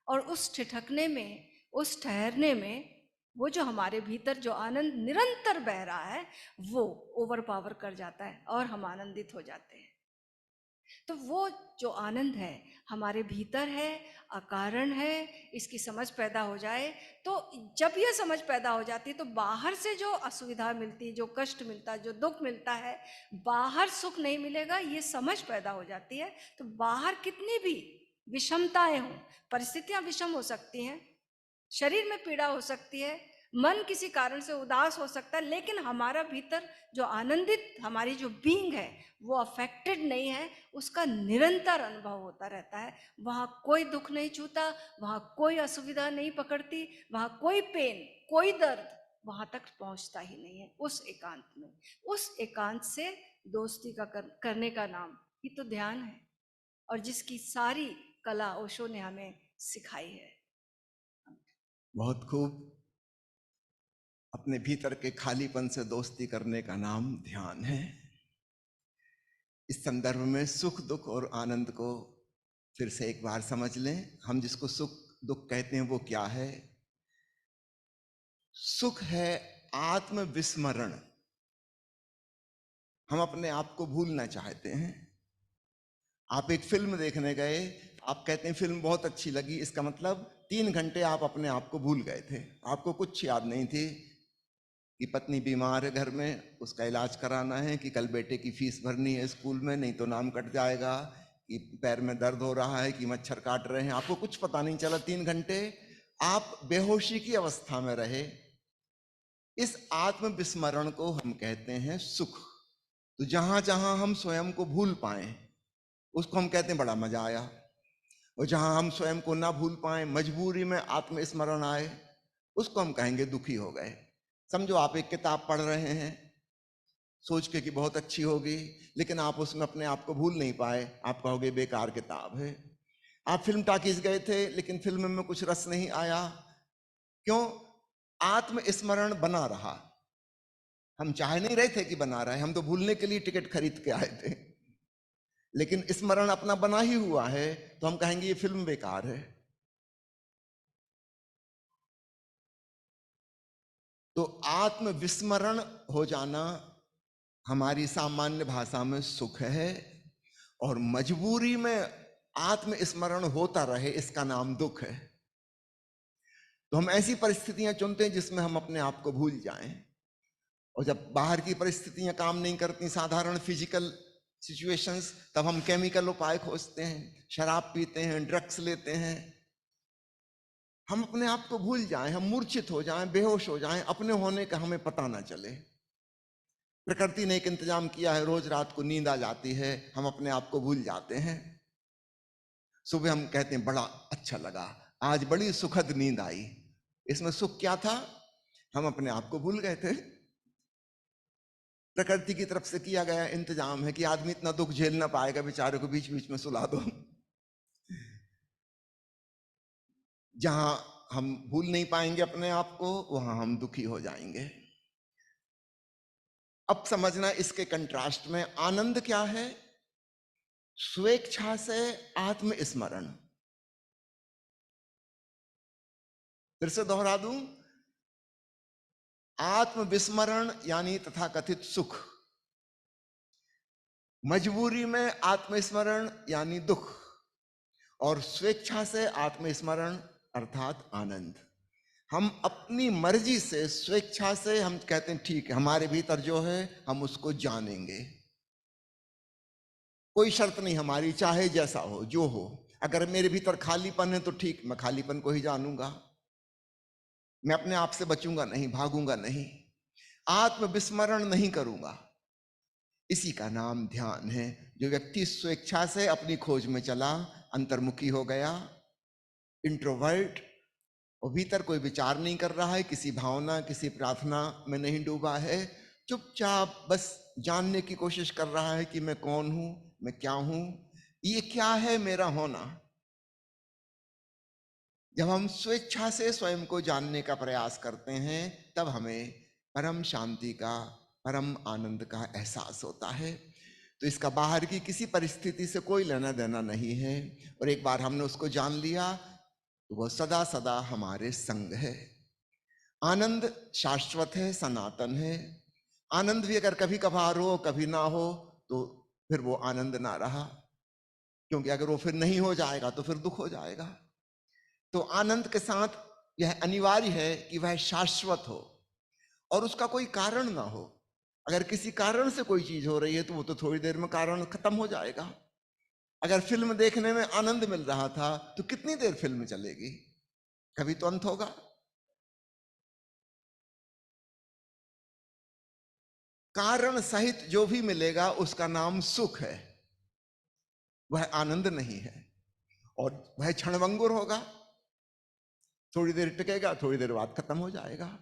B: और उस ठिठकने में, उस ठहरने में, वो जो हमारे भीतर जो आनंद निरंतर बह रहा है वो ओवर पावर कर जाता है और हम आनंदित हो जाते हैं। तो वो जो आनंद है हमारे भीतर है, अकारण है, इसकी समझ पैदा हो जाए तो, जब यह समझ पैदा हो जाती है तो बाहर से जो असुविधा मिलती, जो कष्ट मिलता, जो दुख मिलता है, बाहर सुख नहीं मिलेगा, ये समझ पैदा हो जाती है। तो बाहर कितनी भी विषमताएं हों, परिस्थितियां विषम हो सकती हैं, शरीर में पीड़ा हो सकती है, मन किसी कारण से उदास हो सकता है, लेकिन हमारा भीतर जो आनंदित, हमारी जो बीइंग है वो अफेक्टेड नहीं है, उसका निरंतर अनुभव होता रहता है। वहाँ कोई दुख नहीं छूता, वहाँ कोई असुविधा नहीं पकड़ती, वहाँ कोई पेन, कोई दर्द वहाँ तक पहुँचता ही नहीं है उस एकांत में। उस एकांत से दोस्ती का करने का नाम ही तो ध्यान है, और जिसकी सारी कला ओशो ने हमें सिखाई है।
A: बहुत खूब। अपने भीतर के खालीपन से दोस्ती करने का नाम ध्यान है। इस संदर्भ में सुख दुख और आनंद को फिर से एक बार समझ लें। हम जिसको सुख दुख कहते हैं वो क्या है? सुख है आत्म विस्मरण। हम अपने आप को भूलना चाहते हैं। आप एक फिल्म देखने गए, आप कहते हैं फिल्म बहुत अच्छी लगी, इसका मतलब 3 घंटे आप अपने आप को भूल गए थे, आपको कुछ याद नहीं थी कि पत्नी बीमार है घर में, उसका इलाज कराना है, कि कल बेटे की फीस भरनी है स्कूल में नहीं तो नाम कट जाएगा, कि पैर में दर्द हो रहा है, कि मच्छर काट रहे हैं। आपको कुछ पता नहीं चला। 3 घंटे आप बेहोशी की अवस्था में रहे। इस आत्म विस्मरण को हम कहते हैं सुख। तो जहां जहां हम स्वयं को भूल पाए उसको हम कहते हैं बड़ा मजा आया। और जहां हम स्वयं को ना भूल पाए, मजबूरी में आत्मस्मरण आए, उसको हम कहेंगे दुखी हो गए। समझो आप एक किताब पढ़ रहे हैं सोच के कि बहुत अच्छी होगी, लेकिन आप उसमें अपने आप को भूल नहीं पाए, आप कहोगे बेकार किताब है। आप फिल्म टाकीज गए थे लेकिन फिल्म में कुछ रस नहीं आया। क्यों? आत्मस्मरण बना रहा। हम चाह नहीं रहे थे कि बना रहे, हम तो भूलने के लिए टिकट खरीद के आए थे, लेकिन स्मरण अपना बना ही हुआ है तो हम कहेंगे ये फिल्म बेकार है। तो आत्म विस्मरण हो जाना हमारी सामान्य भाषा में सुख है, और मजबूरी में आत्मस्मरण होता रहे इसका नाम दुख है। तो हम ऐसी परिस्थितियां चुनते हैं जिसमें हम अपने आप को भूल जाएं। और जब बाहर की परिस्थितियां काम नहीं करती, साधारण फिजिकल सिचुएशंस, तब हम केमिकल उपाय खोजते हैं, शराब पीते हैं, ड्रग्स लेते हैं। हम अपने आप को भूल जाएं, हम मूर्छित हो जाएं, बेहोश हो जाएं, अपने होने का हमें पता ना चले। प्रकृति ने एक इंतजाम किया है, रोज रात को नींद आ जाती है, हम अपने आप को भूल जाते हैं। सुबह हम कहते हैं बड़ा अच्छा लगा, आज बड़ी सुखद नींद आई। इसमें सुख क्या था? हम अपने आप को भूल गए थे। प्रकृति की तरफ से किया गया इंतजाम है कि आदमी इतना दुख झेल ना पाएगा, बेचारे को बीच बीच में सुला दो। जहां हम भूल नहीं पाएंगे अपने आप को, वहां हम दुखी हो जाएंगे। अब समझना इसके कंट्रास्ट में आनंद क्या है? स्वेच्छा से आत्मस्मरण। फिर से दोहरा दूं, आत्मविस्मरण यानी तथाकथित सुख, मजबूरी में आत्मस्मरण यानी दुख, और स्वेच्छा से आत्मस्मरण अर्थात आनंद। हम अपनी मर्जी से, स्वेच्छा से हम कहते हैं ठीक है, हमारे भीतर जो है हम उसको जानेंगे, कोई शर्त नहीं हमारी, चाहे जैसा हो जो हो। अगर मेरे भीतर खालीपन है तो ठीक, मैं खालीपन को ही जानूंगा, मैं अपने आप से बचूंगा नहीं, भागूंगा नहीं। आत्मविस्मरण नहीं करूंगा। इसी का नाम ध्यान है। जो व्यक्ति स्वेच्छा से अपनी खोज में चला, अंतर्मुखी हो गया, इंट्रोवर्ट, और भीतर कोई विचार नहीं कर रहा है, किसी भावना, किसी प्रार्थना में नहीं डूबा है, चुपचाप बस जानने की कोशिश कर रहा है कि मैं कौन हूं, मैं क्या हूं, ये क्या है मेरा होना। जब हम स्वेच्छा से स्वयं को जानने का प्रयास करते हैं, तब हमें परम शांति का, परम आनंद का एहसास होता है। तो इसका बाहर की किसी परिस्थिति से कोई लेना देना नहीं है। और एक बार हमने उसको जान लिया तो वह सदा सदा हमारे संग है। आनंद शाश्वत है, सनातन है। आनंद भी अगर कभी कभार हो, कभी ना हो, तो फिर वो आनंद ना रहा, क्योंकि अगर वो फिर नहीं हो जाएगा तो फिर दुख हो जाएगा। तो आनंद के साथ यह अनिवार्य है कि वह शाश्वत हो और उसका कोई कारण ना हो। अगर किसी कारण से कोई चीज हो रही है तो वो तो थोड़ी देर में कारण खत्म हो जाएगा। अगर फिल्म देखने में आनंद मिल रहा था तो कितनी देर फिल्म चलेगी, कभी तो अंत होगा। कारण सहित जो भी मिलेगा उसका नाम सुख है, वह आनंद नहीं है। और वह क्षणभंगुर होगा, थोड़ी देर टिकेगा, थोड़ी देर बाद खत्म हो जाएगा।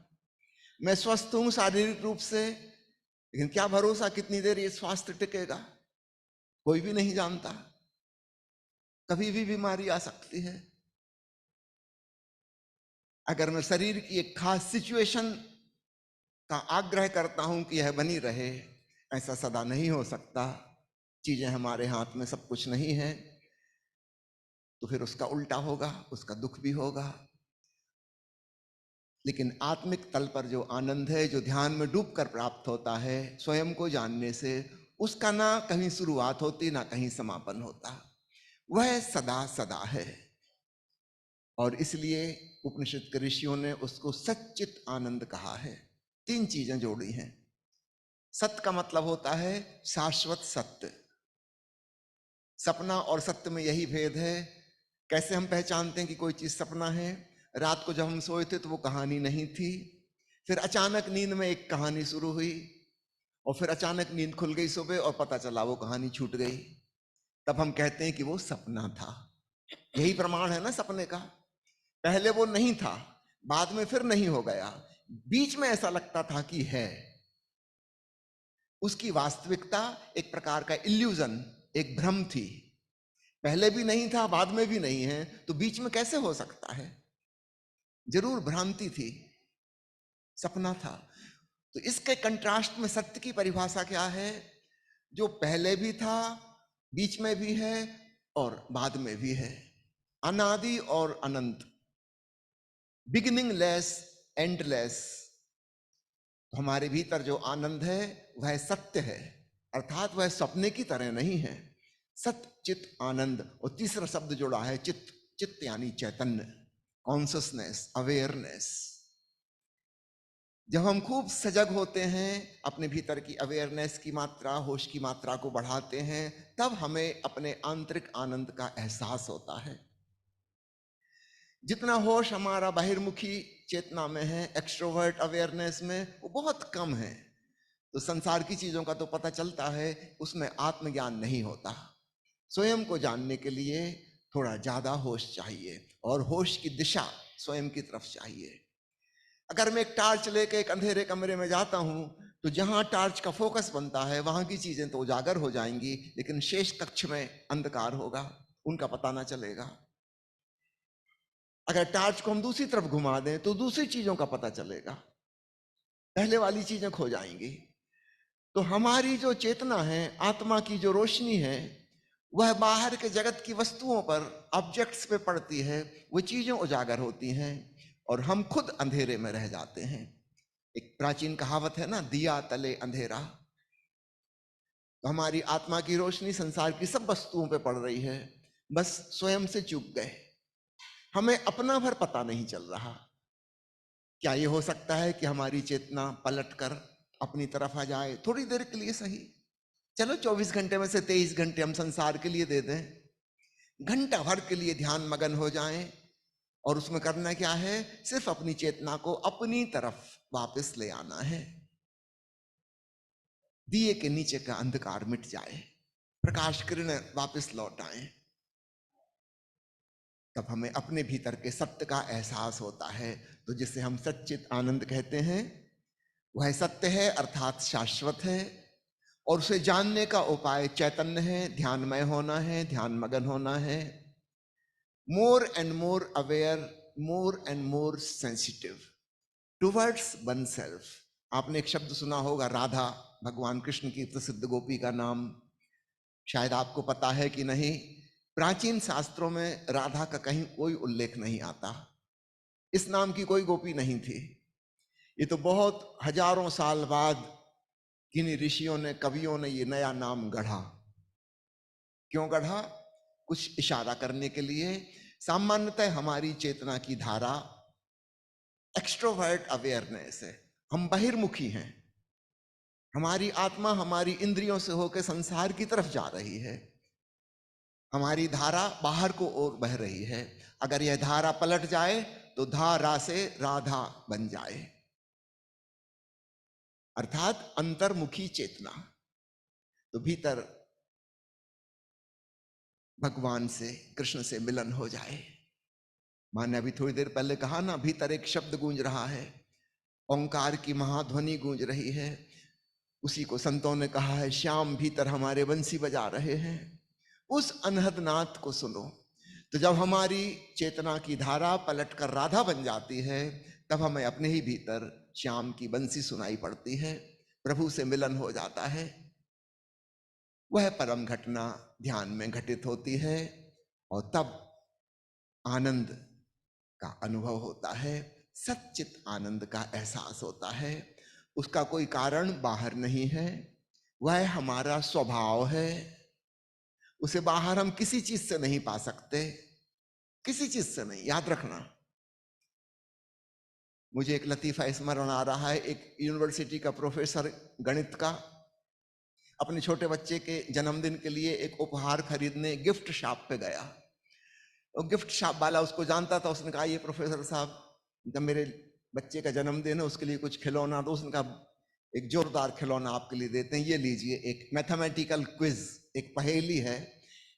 A: मैं स्वस्थ हूं शारीरिक रूप से, लेकिन क्या भरोसा कितनी देर ये स्वास्थ्य टिकेगा, कोई भी नहीं जानता। कभी भी बीमारी आ सकती है। अगर मैं शरीर की एक खास सिचुएशन का आग्रह करता हूं कि यह बनी रहे, ऐसा सदा नहीं हो सकता। चीजें हमारे हाथ में सब कुछ नहीं है, तो फिर उसका उल्टा होगा, उसका दुख भी होगा। लेकिन आत्मिक तल पर जो आनंद है, जो ध्यान में डूबकर प्राप्त होता है स्वयं को जानने से, उसका ना कहीं शुरुआत होती ना कहीं समापन होता, वह सदा सदा है। और इसलिए उपनिषद के ऋषियों ने उसको सच्चित आनंद कहा है। तीन चीजें जोड़ी हैं। सत्य का मतलब होता है शाश्वत सत्य। सपना और सत्य में यही भेद है। कैसे हम पहचानते हैं कि कोई चीज सपना है? रात को जब हम सोए थे तो वो कहानी नहीं थी, फिर अचानक नींद में एक कहानी शुरू हुई, और फिर अचानक नींद खुल गई सुबह और पता चला वो कहानी छूट गई। तब हम कहते हैं कि वो सपना था। यही प्रमाण है ना सपने का। पहले वो नहीं था, बाद में फिर नहीं हो गया, बीच में ऐसा लगता था कि है। उसकी वास्तविकता एक प्रकार का इल्यूजन, एक भ्रम थी। पहले भी नहीं था, बाद में भी नहीं है, तो बीच में कैसे हो सकता है? जरूर भ्रांति थी, सपना था। तो इसके कंट्रास्ट में सत्य की परिभाषा क्या है? जो पहले भी था, बीच में भी है और बाद में भी है। अनादि और अनंत, बिगिनिंगलेस, एंडलेस। हमारे भीतर जो आनंद है वह सत्य है, अर्थात वह सपने की तरह नहीं है। सत्य, चित, आनंद। और तीसरा शब्द जोड़ा है चित्त। चित्त यानी चैतन्य, कॉन्शियसनेस, अवेयरनेस। जब हम खूब सजग होते हैं, अपने भीतर की अवेयरनेस की मात्रा, होश की मात्रा को बढ़ाते हैं, तब हमें अपने आंतरिक आनंद का एहसास होता है। जितना होश हमारा बहिर्मुखी चेतना में है, एक्सट्रोवर्ट अवेयरनेस में, वो बहुत कम है। तो संसार की चीजों का तो पता चलता है, उसमें आत्मज्ञान नहीं होता। स्वयं को जानने के लिए थोड़ा ज्यादा होश चाहिए, और होश की दिशा स्वयं की तरफ चाहिए। अगर मैं एक टार्च लेके एक अंधेरे कमरे में जाता हूं, तो जहां टार्च का फोकस बनता है वहां की चीजें तो उजागर हो जाएंगी, लेकिन शेष कक्ष में अंधकार होगा, उनका पता ना चलेगा। अगर टार्च को हम दूसरी तरफ घुमा दें तो दूसरी चीजों का पता चलेगा, पहले वाली चीजें खो जाएंगी। तो हमारी जो चेतना है, आत्मा की जो रोशनी है, वह बाहर के जगत की वस्तुओं पर, ऑब्जेक्ट्स पे पड़ती है, वो चीजें उजागर होती हैं और हम खुद अंधेरे में रह जाते हैं। एक प्राचीन कहावत है ना, दिया तले अंधेरा। तो हमारी आत्मा की रोशनी संसार की सब वस्तुओं पे पड़ रही है, बस स्वयं से चूक गए, हमें अपना भर पता नहीं चल रहा। क्या ये हो सकता है कि हमारी चेतना पलटकर अपनी तरफ आ जाए, थोड़ी देर के लिए सही? चलो 24 घंटे में से 23 घंटे हम संसार के लिए दे दें, घंटा भर के लिए ध्यान मगन हो जाएं, और उसमें करना क्या है? सिर्फ अपनी चेतना को अपनी तरफ वापस ले आना है। दिए के नीचे का अंधकार मिट जाए, प्रकाश किरण वापस लौट आए, तब हमें अपने भीतर के सत्य का एहसास होता है। तो जिसे हम सच्चित आनंद कहते हैं, वह सत्य है अर्थात शाश्वत है, और उसे जानने का उपाय चैतन्य है, ध्यानमय होना है, ध्यान मगन होना है, more and more aware, more and more sensitive towards one self. आपने एक शब्द सुना होगा, राधा, भगवान कृष्ण की प्रसिद्ध गोपी का नाम, शायद आपको पता है कि नहीं। प्राचीन शास्त्रों में राधा का कहीं कोई उल्लेख नहीं आता, इस नाम की कोई गोपी नहीं थी। ये तो बहुत हजारों साल बाद किन्हीं ऋषियों ने, कवियों ने ये नया नाम गढ़ा। क्यों गढ़ा? कुछ इशारा करने के लिए। सामान्यतः हमारी चेतना की धारा एक्सट्रोवर्ट अवेयरनेस है, हम बहिर्मुखी हैं, हमारी आत्मा हमारी इंद्रियों से होकर संसार की तरफ जा रही है, हमारी धारा बाहर को ओर बह रही है। अगर यह धारा पलट जाए तो धारा से राधा बन जाए, अर्थात अंतर्मुखी चेतना। तो भीतर भगवान से, कृष्ण से मिलन हो जाए। माने अभी थोड़ी देर पहले कहा ना, भीतर एक शब्द गूंज रहा है, ओंकार की महाध्वनि गूंज रही है, उसी को संतों ने कहा है श्याम भीतर हमारे बंसी बजा रहे हैं। उस अनहद नाद को सुनो। तो जब हमारी चेतना की धारा पलट कर राधा बन जाती है, तब हमें अपने ही भीतर श्याम की बंसी सुनाई पड़ती है, प्रभु से मिलन हो जाता है। वह परम घटना ध्यान में घटित होती है, और तब आनंद का अनुभव होता है, सच्चित आनंद का एहसास होता है। उसका कोई कारण बाहर नहीं है, वह हमारा स्वभाव है। उसे बाहर हम किसी चीज से नहीं पा सकते, किसी चीज से नहीं, याद रखना। मुझे एक लतीफा स्मरण आ रहा है, एक यूनिवर्सिटी का प्रोफेसर गणित का अपने छोटे बच्चे के जन्मदिन के लिए एक उपहार खरीदने गिफ्ट शॉप पे गया। और गिफ्ट शॉप वाला उसको जानता था, उसने कहा ये प्रोफेसर साहब, जब मेरे बच्चे का जन्मदिन है उसके लिए कुछ खिलौना दो। उसने कहा एक जोरदार खिलौना आपके लिए देते हैं, ये लीजिए, एक मैथमेटिकल क्विज, एक पहेली है,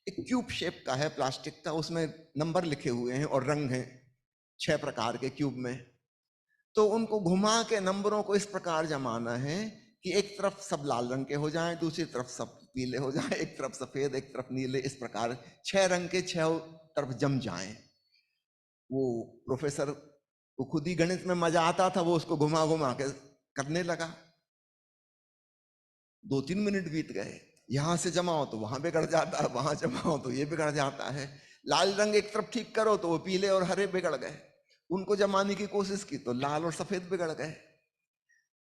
A: एक क्यूब शेप का है, प्लास्टिक का, उसमें नंबर लिखे हुए हैं और रंग हैं 6 प्रकार के क्यूब में। तो उनको घुमा के नंबरों को इस प्रकार जमाना है कि एक तरफ सब लाल रंग के हो जाएं, दूसरी तरफ सब पीले हो जाएं, एक तरफ सफेद, एक तरफ नीले, इस प्रकार 6 रंग के 6 तरफ जम जाएं। वो प्रोफेसर को खुद ही गणित में मजा आता था, वो उसको घुमा घुमा के करने लगा। 2-3 मिनट बीत गए, यहां से जमाओ तो वहां बिगड़ जाता है, वहां जमाओ तो ये बिगड़ जाता है, लाल रंग एक तरफ ठीक करो तो वो पीले और हरे बिगड़ गए, उनको जमाने की कोशिश की तो लाल और सफेद बिगड़ गए।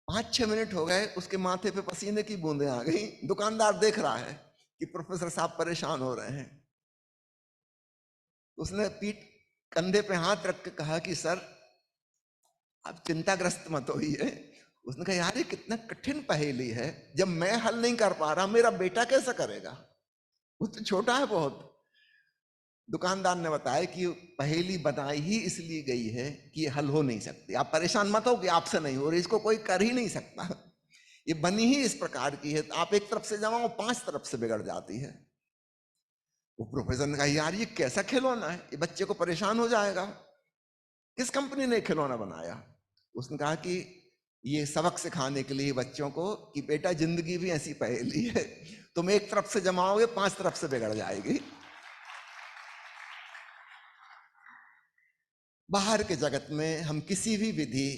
A: 5-6 मिनट हो गए, उसके माथे पे पसीने की बूंदें आ गई। दुकानदार देख रहा है कि प्रोफेसर साहब परेशान हो रहे हैं। उसने पीठ कंधे पे हाथ रख के कहा कि सर आप चिंताग्रस्त मत होइए। उसने कहा यार ये कितना कठिन पहेली है, जब मैं हल नहीं कर पा रहा, मेरा बेटा कैसे करेगा, वो तो छोटा है बहुत। दुकानदार ने बताया कि पहेली बनाई ही इसलिए गई है कि ये हल हो नहीं सकती, आप परेशान मत हो कि आपसे नहीं हो रही, इसको कोई कर ही नहीं सकता, ये बनी ही इस प्रकार की है, आप एक तरफ से जमाओ 5 तरफ से बिगड़ जाती है। वो प्रोफेसर ने कहा यार ये कैसा खिलौना है, ये बच्चे को परेशान हो जाएगा, किस कंपनी ने खिलौना बनाया? उसने कहा कि ये सबक सिखाने के लिए बच्चों को कि बेटा जिंदगी भी ऐसी पहेली है, तुम एक तरफ से जमाओगे 5 तरफ से बिगड़ जाएगी। बाहर के जगत में हम किसी भी विधि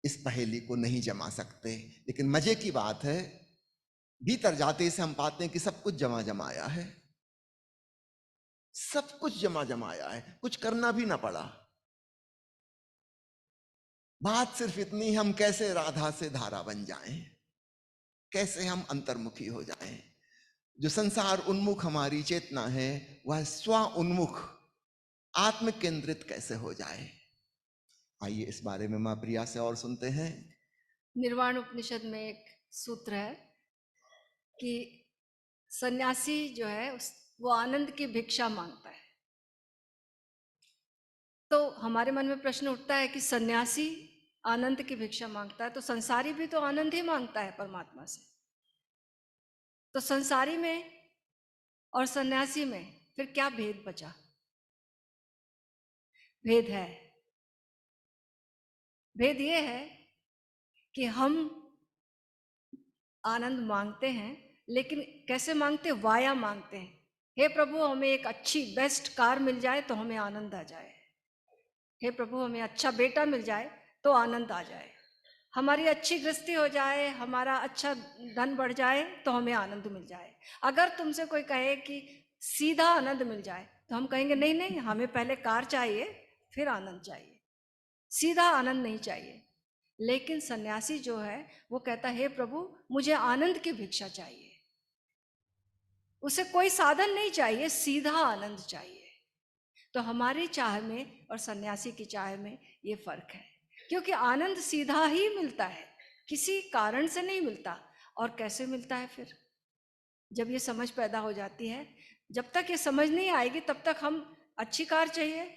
A: इस पहेली को नहीं जमा सकते, लेकिन मजे की बात है भीतर जाते से हम पाते हैं कि सब कुछ जमा जमाया है, सब कुछ जमा जमाया है, कुछ करना भी ना पड़ा। बात सिर्फ इतनी, हम कैसे राधा से धारा बन जाएं, कैसे हम अंतर्मुखी हो जाएं। जो संसार उन्मुख हमारी चेतना है, वह स्व उन्मुख आत्म केंद्रित कैसे हो जाए। आइए इस बारे में मां प्रिया से और सुनते हैं।
B: निर्वाण उपनिषद में एक सूत्र है कि सन्यासी जो है वो आनंद की भिक्षा मांगता है। तो हमारे मन में प्रश्न उठता है कि सन्यासी आनंद की भिक्षा मांगता है, तो संसारी भी तो आनंद ही मांगता है परमात्मा से। तो संसारी में और सन्यासी में फिर क्या भेद बचा? भेद है, भेद ये है कि हम आनंद मांगते हैं, लेकिन कैसे मांगते? वाया मांगते हैं। हे प्रभु, हमें एक अच्छी बेस्ट कार मिल जाए तो हमें आनंद आ जाए। हे प्रभु, हमें अच्छा बेटा मिल जाए तो आनंद आ जाए। हमारी अच्छी गृहस्थी हो जाए, हमारा अच्छा धन बढ़ जाए तो हमें आनंद मिल जाए। अगर तुमसे कोई कहे कि सीधा आनंद मिल जाए, तो हम कहेंगे नहीं नहीं, हमें पहले कार चाहिए, फिर आनंद चाहिए, सीधा आनंद नहीं चाहिए। लेकिन सन्यासी जो है वो कहता है, हे प्रभु, मुझे आनंद की भिक्षा चाहिए। उसे कोई साधन नहीं चाहिए, सीधा आनंद चाहिए। तो हमारी चाह में और सन्यासी की चाह में ये फर्क है, क्योंकि आनंद सीधा ही मिलता है, किसी कारण से नहीं मिलता। और कैसे मिलता है फिर? जब ये समझ पैदा हो जाती है। जब तक ये समझ नहीं आएगी तब तक हम अच्छी कार चाहिए,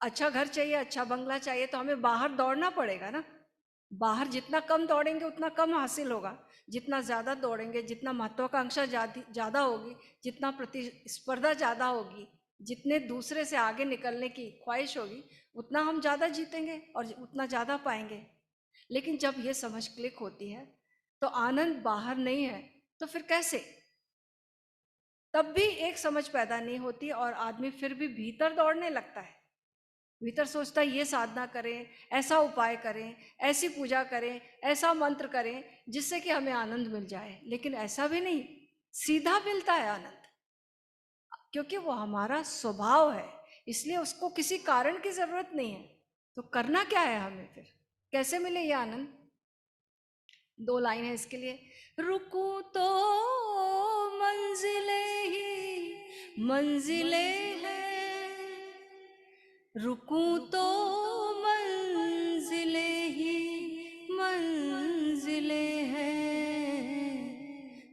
B: अच्छा घर चाहिए, अच्छा बंगला चाहिए, तो हमें बाहर दौड़ना पड़ेगा ना। बाहर जितना कम दौड़ेंगे उतना कम हासिल होगा, जितना ज़्यादा दौड़ेंगे, जितना महत्वाकांक्षा ज़्यादा होगी, जितना प्रतिस्पर्धा ज़्यादा होगी, जितने दूसरे से आगे निकलने की ख्वाहिश होगी, उतना हम ज़्यादा जीतेंगे और उतना ज़्यादा पाएंगे। लेकिन जब ये समझ क्लिक होती है तो आनंद बाहर नहीं है, तो फिर कैसे? तब भी एक समझ पैदा नहीं होती और आदमी फिर भी भीतर दौड़ने लगता है। भीतर सोचता है ये साधना करें, ऐसा उपाय करें, ऐसी पूजा करें, ऐसा मंत्र करें जिससे कि हमें आनंद मिल जाए। लेकिन ऐसा भी नहीं, सीधा मिलता है आनंद, क्योंकि वो हमारा स्वभाव है, इसलिए उसको किसी कारण की जरूरत नहीं है। तो करना क्या है हमें फिर? कैसे मिले ये आनंद? 2 लाइन है इसके लिए। रुकूं तो मंजिले ही मंजिले हैं, रुकूं तो मंजिले ही मंजिले हैं,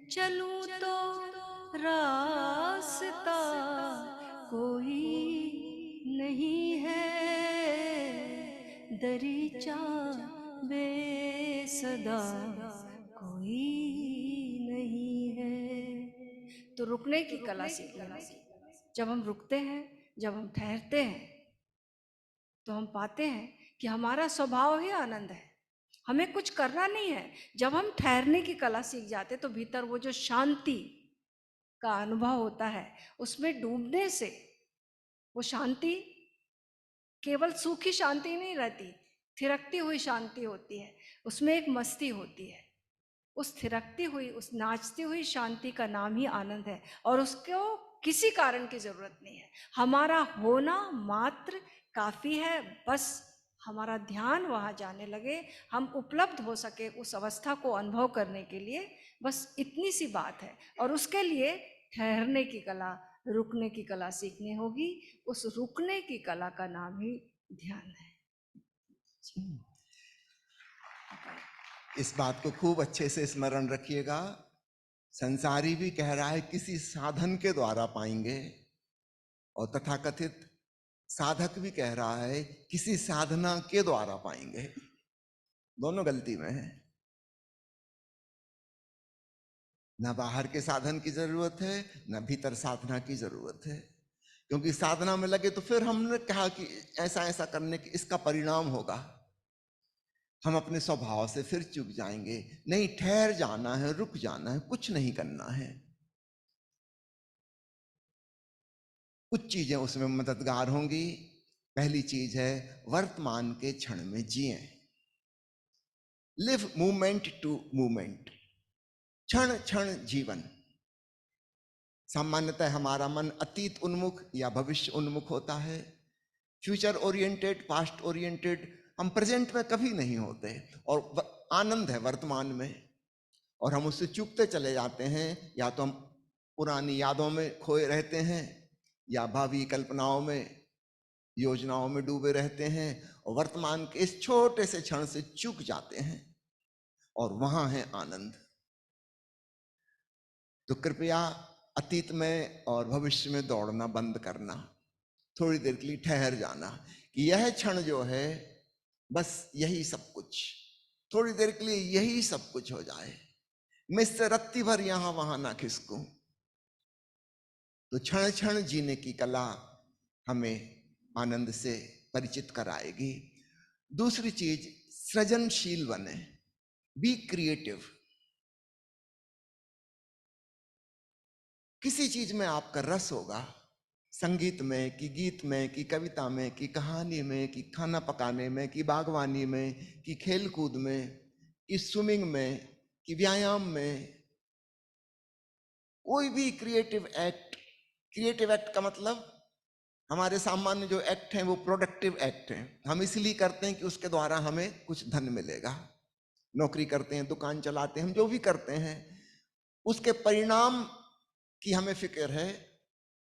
B: चलूं तो रास्ता कोई नहीं है, दरीचा बेसदा कोई नहीं है। तो रुकने की कला सीखनी होगी। जब हम रुकते हैं, जब हम ठहरते हैं, तो हम पाते हैं कि हमारा स्वभाव ही आनंद है, हमें कुछ करना नहीं है। जब हम ठहरने की कला सीख जाते तो भीतर वो जो शांति का अनुभव होता है, उसमें डूबने से वो शांति केवल सूखी शांति नहीं रहती, थिरकती हुई शांति होती है, उसमें एक मस्ती होती है। उस थिरकती हुई, उस नाचती हुई शांति का नाम ही आनंद है, और उसको किसी कारण की जरूरत नहीं है। हमारा होना मात्र काफी है, बस हमारा ध्यान वहां जाने लगे, हम उपलब्ध हो सके उस अवस्था को अनुभव करने के लिए, बस इतनी सी बात है। और उसके लिए ठहरने की कला, रुकने की कला सीखनी होगी। उस रुकने की कला का नाम ही ध्यान है।
A: इस बात को खूब अच्छे से स्मरण रखिएगा। संसारी भी कह रहा है किसी साधन के द्वारा पाएंगे, और तथाकथित साधक भी कह रहा है किसी साधना के द्वारा पाएंगे। दोनों गलती में है। ना बाहर के साधन की जरूरत है, ना भीतर साधना की जरूरत है। क्योंकि साधना में लगे तो फिर हमने कहा कि ऐसा ऐसा करने की इसका परिणाम होगा, हम अपने स्वभाव से फिर चूक जाएंगे। नहीं, ठहर जाना है, रुक जाना है, कुछ नहीं करना है। कुछ चीजें उसमें मददगार होंगी। पहली चीज है वर्तमान के क्षण में जिए, लिव मूवमेंट टू मूवमेंट, क्षण क्षण जीवन। सामान्यतः हमारा मन अतीत उन्मुख या भविष्य उन्मुख होता है, फ्यूचर ओरिएंटेड, पास्ट ओरिएंटेड। हम प्रेजेंट में कभी नहीं होते, और आनंद है वर्तमान में, और हम उससे चूकते चले जाते हैं। या तो हम पुरानी यादों में खोए रहते हैं, या भावी कल्पनाओं में, योजनाओं में डूबे रहते हैं, और वर्तमान के इस छोटे से क्षण से चूक जाते हैं, और वहां है आनंद। तो कृपया अतीत में और भविष्य में दौड़ना बंद करना, थोड़ी देर के लिए ठहर जाना कि यह क्षण जो है बस यही सब कुछ, थोड़ी देर के लिए यही सब कुछ हो जाए, मैं इससे रत्ती भर यहां वहां ना खिसकूं, तो क्षण क्षण जीने की कला हमें आनंद से परिचित कराएगी। दूसरी चीज, सृजनशील बने, बी क्रिएटिव। किसी चीज में आपका रस होगा, संगीत में, कि गीत में, कि कविता में, कि कहानी में, कि खाना पकाने में, कि बागवानी में, कि खेल कूद में, कि स्विमिंग में, कि व्यायाम में, कोई भी क्रिएटिव एक्ट का मतलब, हमारे सामान्य जो एक्ट हैं वो प्रोडक्टिव एक्ट हैं, हम इसलिए करते हैं कि उसके द्वारा हमें कुछ धन मिलेगा। नौकरी करते हैं, दुकान चलाते हैं, हम जो भी करते हैं उसके परिणाम की हमें फिक्र है,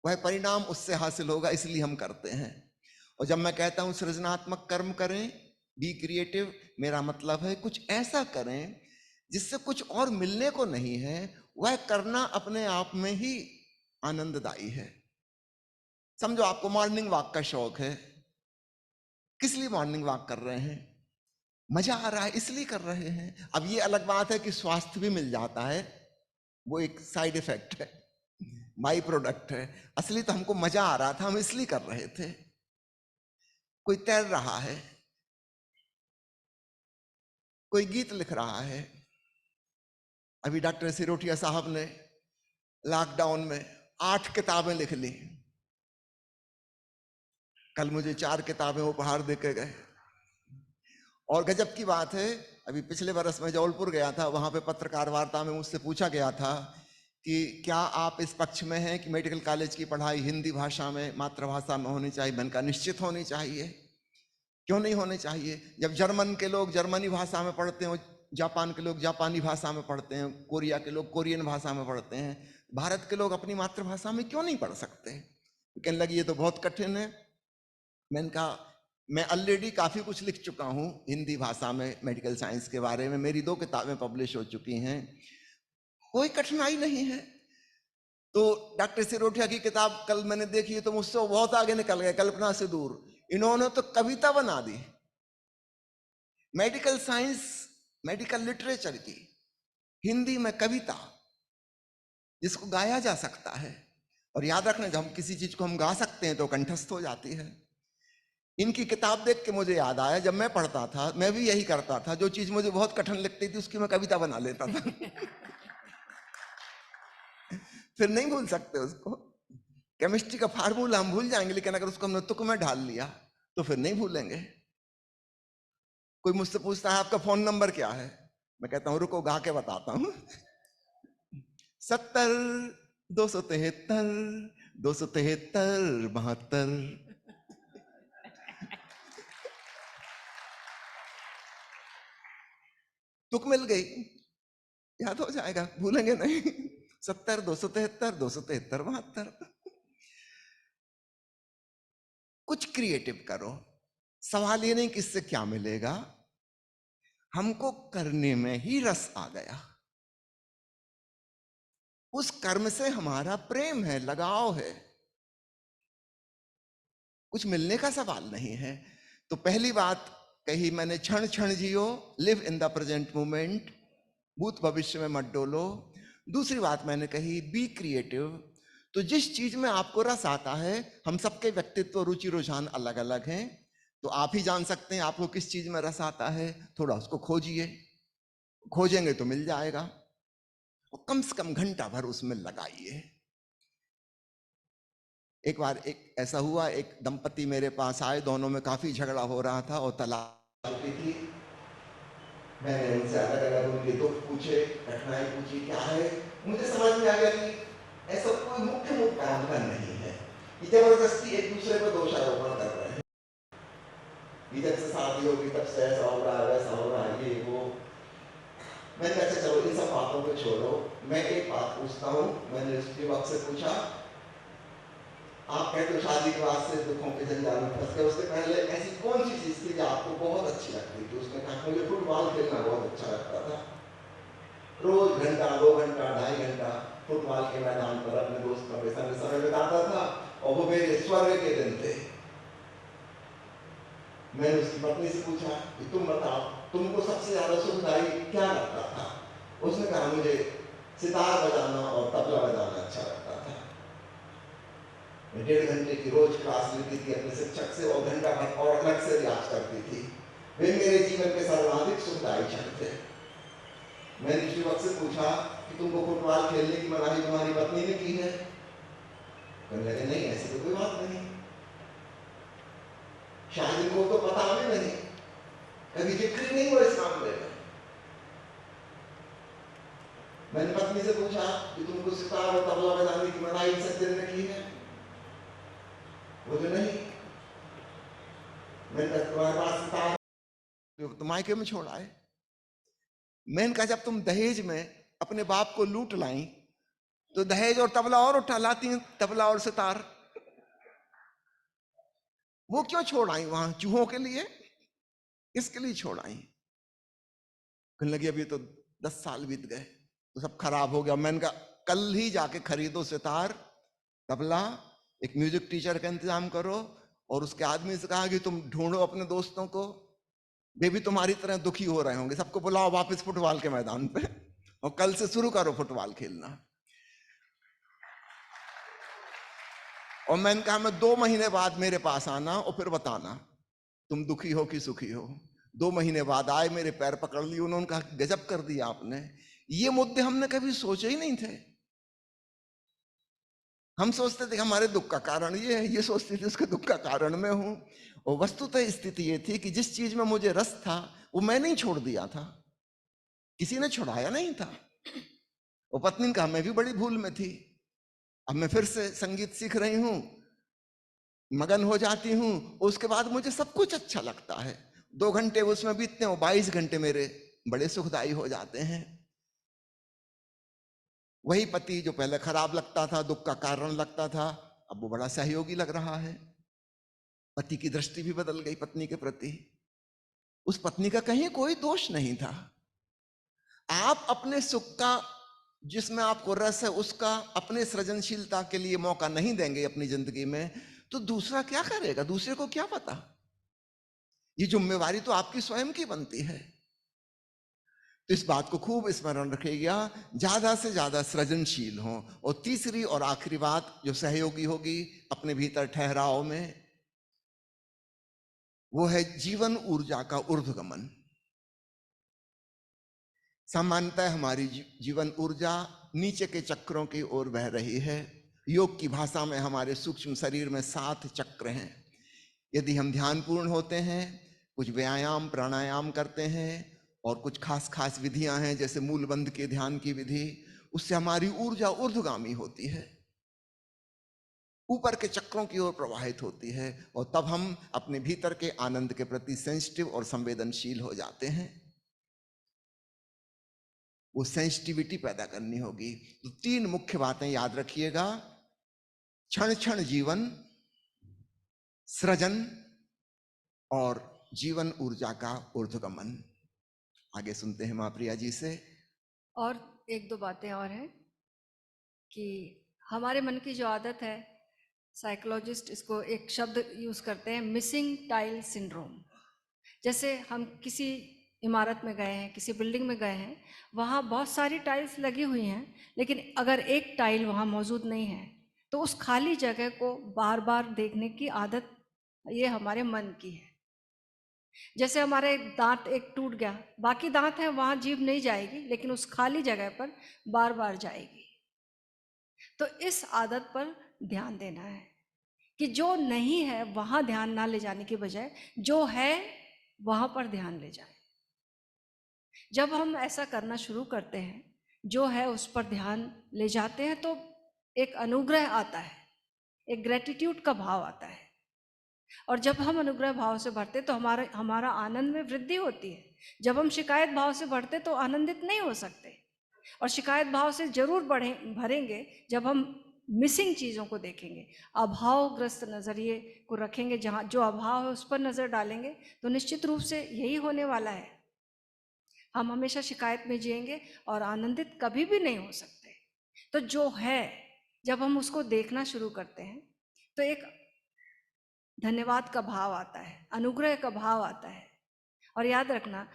A: वह परिणाम उससे हासिल होगा, इसलिए हम करते हैं। और जब मैं कहता हूं सृजनात्मक कर्म करें, बी क्रिएटिव, मेरा मतलब है कुछ ऐसा करें जिससे कुछ और मिलने को नहीं है, वह करना अपने आप में ही आनंददायी है। समझो आपको मॉर्निंग वॉक का शौक है, किस लिए मॉर्निंग वॉक कर रहे हैं? मजा आ रहा है इसलिए कर रहे हैं। अब ये अलग बात है कि स्वास्थ्य भी मिल जाता है, वो एक साइड इफेक्ट है, बाई प्रोडक्ट है। असली तो हमको मजा आ रहा था, हम इसलिए कर रहे थे। कोई तैर रहा है, कोई गीत लिख रहा है। अभी डॉक्टर सिरोठिया साहब ने लॉकडाउन में 8 किताबें लिख ली। कल मुझे 4 किताबें उपहार देके गए। और गजब की बात है, अभी पिछले बरस में जबलपुर गया था, वहां पे पत्रकार वार्ता में मुझसे पूछा गया था कि क्या आप इस पक्ष में हैं कि मेडिकल कॉलेज की पढ़ाई हिंदी भाषा में, मातृभाषा में होनी चाहिए? मैंने कहा निश्चित होनी चाहिए, क्यों नहीं होने चाहिए? जब जर्मन के लोग जर्मनी भाषा में पढ़ते हैं, जापान के लोग जापानी भाषा में पढ़ते हैं, कोरिया के लोग कोरियन भाषा में पढ़ते हैं, भारत के लोग अपनी मातृभाषा में क्यों नहीं पढ़ सकते? कहने लगी ये तो बहुत कठिन है। मैंने कहा मैं ऑलरेडी काफी कुछ लिख चुका हूं हिंदी भाषा में मेडिकल साइंस के बारे में, मेरी 2 किताबें पब्लिश हो चुकी हैं, कोई कठिनाई नहीं है। तो डॉक्टर सिरोठिया की किताब कल मैंने देखी तो मुझसे बहुत आगे निकल गए, कल्पना से दूर। इन्होंने तो कविता बना दी, मेडिकल साइंस, मेडिकल लिटरेचर की हिंदी में कविता, जिसको गाया जा सकता है। और याद रखना, जब हम किसी चीज को हम गा सकते हैं तो कंठस्थ हो जाती है। इनकी किताब देख के मुझे याद आया, जब मैं पढ़ता था मैं भी यही करता था, जो चीज मुझे बहुत कठिन लगती थी उसकी मैं कविता बना लेता था। फिर नहीं भूल सकते उसको। केमिस्ट्री का फार्मूला हम भूल जाएंगे, लेकिन अगर उसको हमने तुक में ढाल लिया तो फिर नहीं भूलेंगे। कोई मुझसे पूछता है आपका फोन नंबर क्या है, मैं कहता हूं रुको गा के बताता हूं। 70 273 273 72। तुक मिल गई, याद हो जाएगा, भूलेंगे नहीं। 70 273 273 72। कुछ क्रिएटिव करो, सवाल ये नहीं किससे क्या मिलेगा, हमको करने में ही रस आ गया, उस कर्म से हमारा प्रेम है, लगाव है, कुछ मिलने का सवाल नहीं है। तो पहली बात कही मैंने, क्षण क्षण जियो, live in the present moment, भूत भविष्य में मत डोलो। दूसरी बात मैंने कही, बी क्रिएटिव। तो जिस चीज में आपको रस आता है, हम सबके व्यक्तित्व रुचि रुझान अलग अलग हैं, तो आप ही जान सकते हैं आपको किस चीज में रस आता है। थोड़ा उसको खोजिए, खोजेंगे तो मिल जाएगा, और कम से कम घंटा भर उसमें लगाइए। एक बार एक ऐसा हुआ, एक दंपति मेरे पास आए, दोनों में काफी झगड़ा हो रहा था और तलाक होती थी। मैंने उनसे अलग अलग उनके दुख पूछे, कठिनाई पूछी, क्या है। मुझे समझ में आ गया कि ऐसा कोई मुख्य काम का नहीं है कि जबरदस्ती एक दूसरे पर दोषारोपण कर रहे हैं, इधर से शादी होगी तब से ऐसा हो रहा है, वैसा हो रहा है, ये वो। मैंने कहा चलो इन सब बातों को छोड़ो, मैं एक बात पूछता हूँ। मैंने उसके वक्त से पूछा, आप कहते हो शादी के बाद से दुखों के जंजाल में फंस गए, उससे पहले ऐसी कौन सी चीज थी जो आपको बहुत अच्छी लगती थी? उसने कहा मुझे फुटबॉल खेलना बहुत अच्छा लगता था, रोज घंटा 2 घंटा 2.5 घंटा फुटबॉल के मैदान पर अपने दोस्तों के संग समय बिताता था, और वो मेरे स्वर्ग के दिन थे। मैंने उसकी पत्नी से पूछा कि तुम बताओ, तुमको सबसे ज्यादा सुखदायी क्या लगता था? उसने कहा मुझे सितार बजाना और तबला बजाना अच्छा लगता था। मैं 1.5 घंटे की रोज क्लास लेती थी अपने शिक्षक से और घंटा भर और अलग से रियाज करती थी। वे मेरे जीवन के सर्वाधिक सुखदायी क्षण थे। मैंने किसी वक्त से पूछा कि तुमको फुटबॉल खेलने की मनाही तुम्हारी पत्नी ने की है? कहने लगे नहीं, ऐसी तो कोई बात नहीं, शायद इनको तो पता भी नहीं, कभी जिक्र ही नहीं हुआ इस मामले में। मैंने पत्नी से पूछा कि तुमको सितार और तबला बजाने की मनाही सज्जन ने की है? बोले नहीं। मैंने कहा तुम्हारे पास सितार तो मायके में छोड़ा है। मैंने कहा जब तुम दहेज में अपने बाप को लूट लाई तो दहेज और तबला और उठा लाती हैं, तबला और सितार वो क्यों छोड़ आई वहां? चूहों के लिए? किसके लिए छोड़ आई? कहने लगी अभी तो 10 साल बीत गए तो सब खराब हो गया। मैंने कहा कल ही जाके खरीदो सितार तबला, एक म्यूजिक टीचर का इंतजाम करो और उसके आदमी से कहा कि तुम ढूंढो अपने दोस्तों को, वे भी तुम्हारी तरह दुखी हो रहे होंगे, सबको बुलाओ वापस फुटबॉल के मैदान पे और कल से शुरू करो फुटबॉल खेलना। और मैंने कहा मैं 2 महीने बाद मेरे पास आना और फिर बताना तुम दुखी हो कि सुखी हो। 2 महीने बाद आए, मेरे पैर पकड़ लिए, उन्होंने कहा गजब कर दिया आपने, ये मुद्दे हमने कभी सोचे ही नहीं थे। हम सोचते थे हमारे दुख का कारण ये है, ये सोचते थे उसके दुख का कारण मैं हूं। और वस्तुतः स्थिति ये थी कि जिस चीज में मुझे रस था वो मैंने ही छोड़ दिया था, किसी ने छुड़ाया नहीं था। और पत्नी ने कहा मैं भी बड़ी भूल में थी, अब मैं फिर से संगीत सीख रही हूं, मगन हो जाती हूं, उसके बाद मुझे सब कुछ अच्छा लगता है। 2 घंटे उसमें बीतते हैं, 22 घंटे मेरे बड़े सुखदायी हो जाते हैं। वही पति जो पहले खराब लगता था, दुख का कारण लगता था, अब वो बड़ा सहयोगी लग रहा है। पति की दृष्टि भी बदल गई पत्नी के प्रति। उस पत्नी का कहीं कोई दोष नहीं था। आप अपने सुख का, जिसमें आपको रस है, उसका अपने सृजनशीलता के लिए मौका नहीं देंगे अपनी जिंदगी में, तो दूसरा क्या करेगा? दूसरे को क्या पता? ये जिम्मेवारी तो आपकी स्वयं की बनती है। तो इस बात को खूब स्मरण रखिएगा, ज्यादा से ज्यादा सृजनशील हो। और तीसरी और आखिरी बात जो सहयोगी होगी अपने भीतर ठहराव में, वो है जीवन ऊर्जा का ऊर्ध्वगमन। सामान्यतः हमारी जीवन ऊर्जा नीचे के चक्रों की ओर बह रही है। योग की भाषा में हमारे सूक्ष्म शरीर में 7 चक्र हैं। यदि हम ध्यानपूर्ण होते हैं, कुछ व्यायाम प्राणायाम करते हैं और कुछ खास खास विधियां हैं जैसे मूलबंध के ध्यान की विधि, उससे हमारी ऊर्जा ऊर्ध्वगामी होती है, ऊपर के चक्रों की ओर प्रवाहित होती है और तब हम अपने भीतर के आनंद के प्रति सेंसिटिव और संवेदनशील हो जाते हैं। वो सेंसिटिविटी पैदा करनी होगी। तो 3 मुख्य बातें याद रखिएगा: क्षण क्षण जीवन, सृजन और जीवन ऊर्जा का ऊर्ध्वगमन। आगे सुनते हैं मां प्रिया जी से।
B: और 1-2 बातें और हैं कि हमारे मन की जो आदत है, साइकोलॉजिस्ट इसको एक शब्द यूज करते हैं, मिसिंग टाइल सिंड्रोम। जैसे हम किसी इमारत में गए हैं, किसी बिल्डिंग में गए हैं, वहाँ बहुत सारी टाइल्स लगी हुई हैं, लेकिन अगर एक टाइल वहाँ मौजूद नहीं है तो उस खाली जगह को बार बार देखने की आदत ये हमारे मन की है। जैसे हमारे दांत एक टूट गया, बाकी दांत हैं वहाँ जीभ नहीं जाएगी, लेकिन उस खाली जगह पर बार बार जाएगी। तो इस आदत पर ध्यान देना है कि जो नहीं है वहाँ ध्यान ना ले जाने की बजाय जो है वहाँ पर ध्यान ले जाए। जब हम ऐसा करना शुरू करते हैं, जो है उस पर ध्यान ले जाते हैं, तो एक अनुग्रह आता है, एक ग्रेटिट्यूड का भाव आता है। और जब हम अनुग्रह भाव से भरते तो हमारा आनंद में वृद्धि होती है। जब हम शिकायत भाव से भरते तो आनंदित नहीं हो सकते। और शिकायत भाव से जरूर भरेंगे जब हम मिसिंग चीज़ों को देखेंगे, अभावग्रस्त नज़रिए को रखेंगे, जहाँ जो अभाव है उस पर नज़र डालेंगे, तो निश्चित रूप से यही होने वाला है। हम हमेशा शिकायत में जिएंगे और आनंदित कभी भी नहीं हो सकते। तो जो है, जब हम उसको देखना शुरू करते हैं तो एक धन्यवाद का भाव आता है, अनुग्रह का भाव आता है। और याद रखना,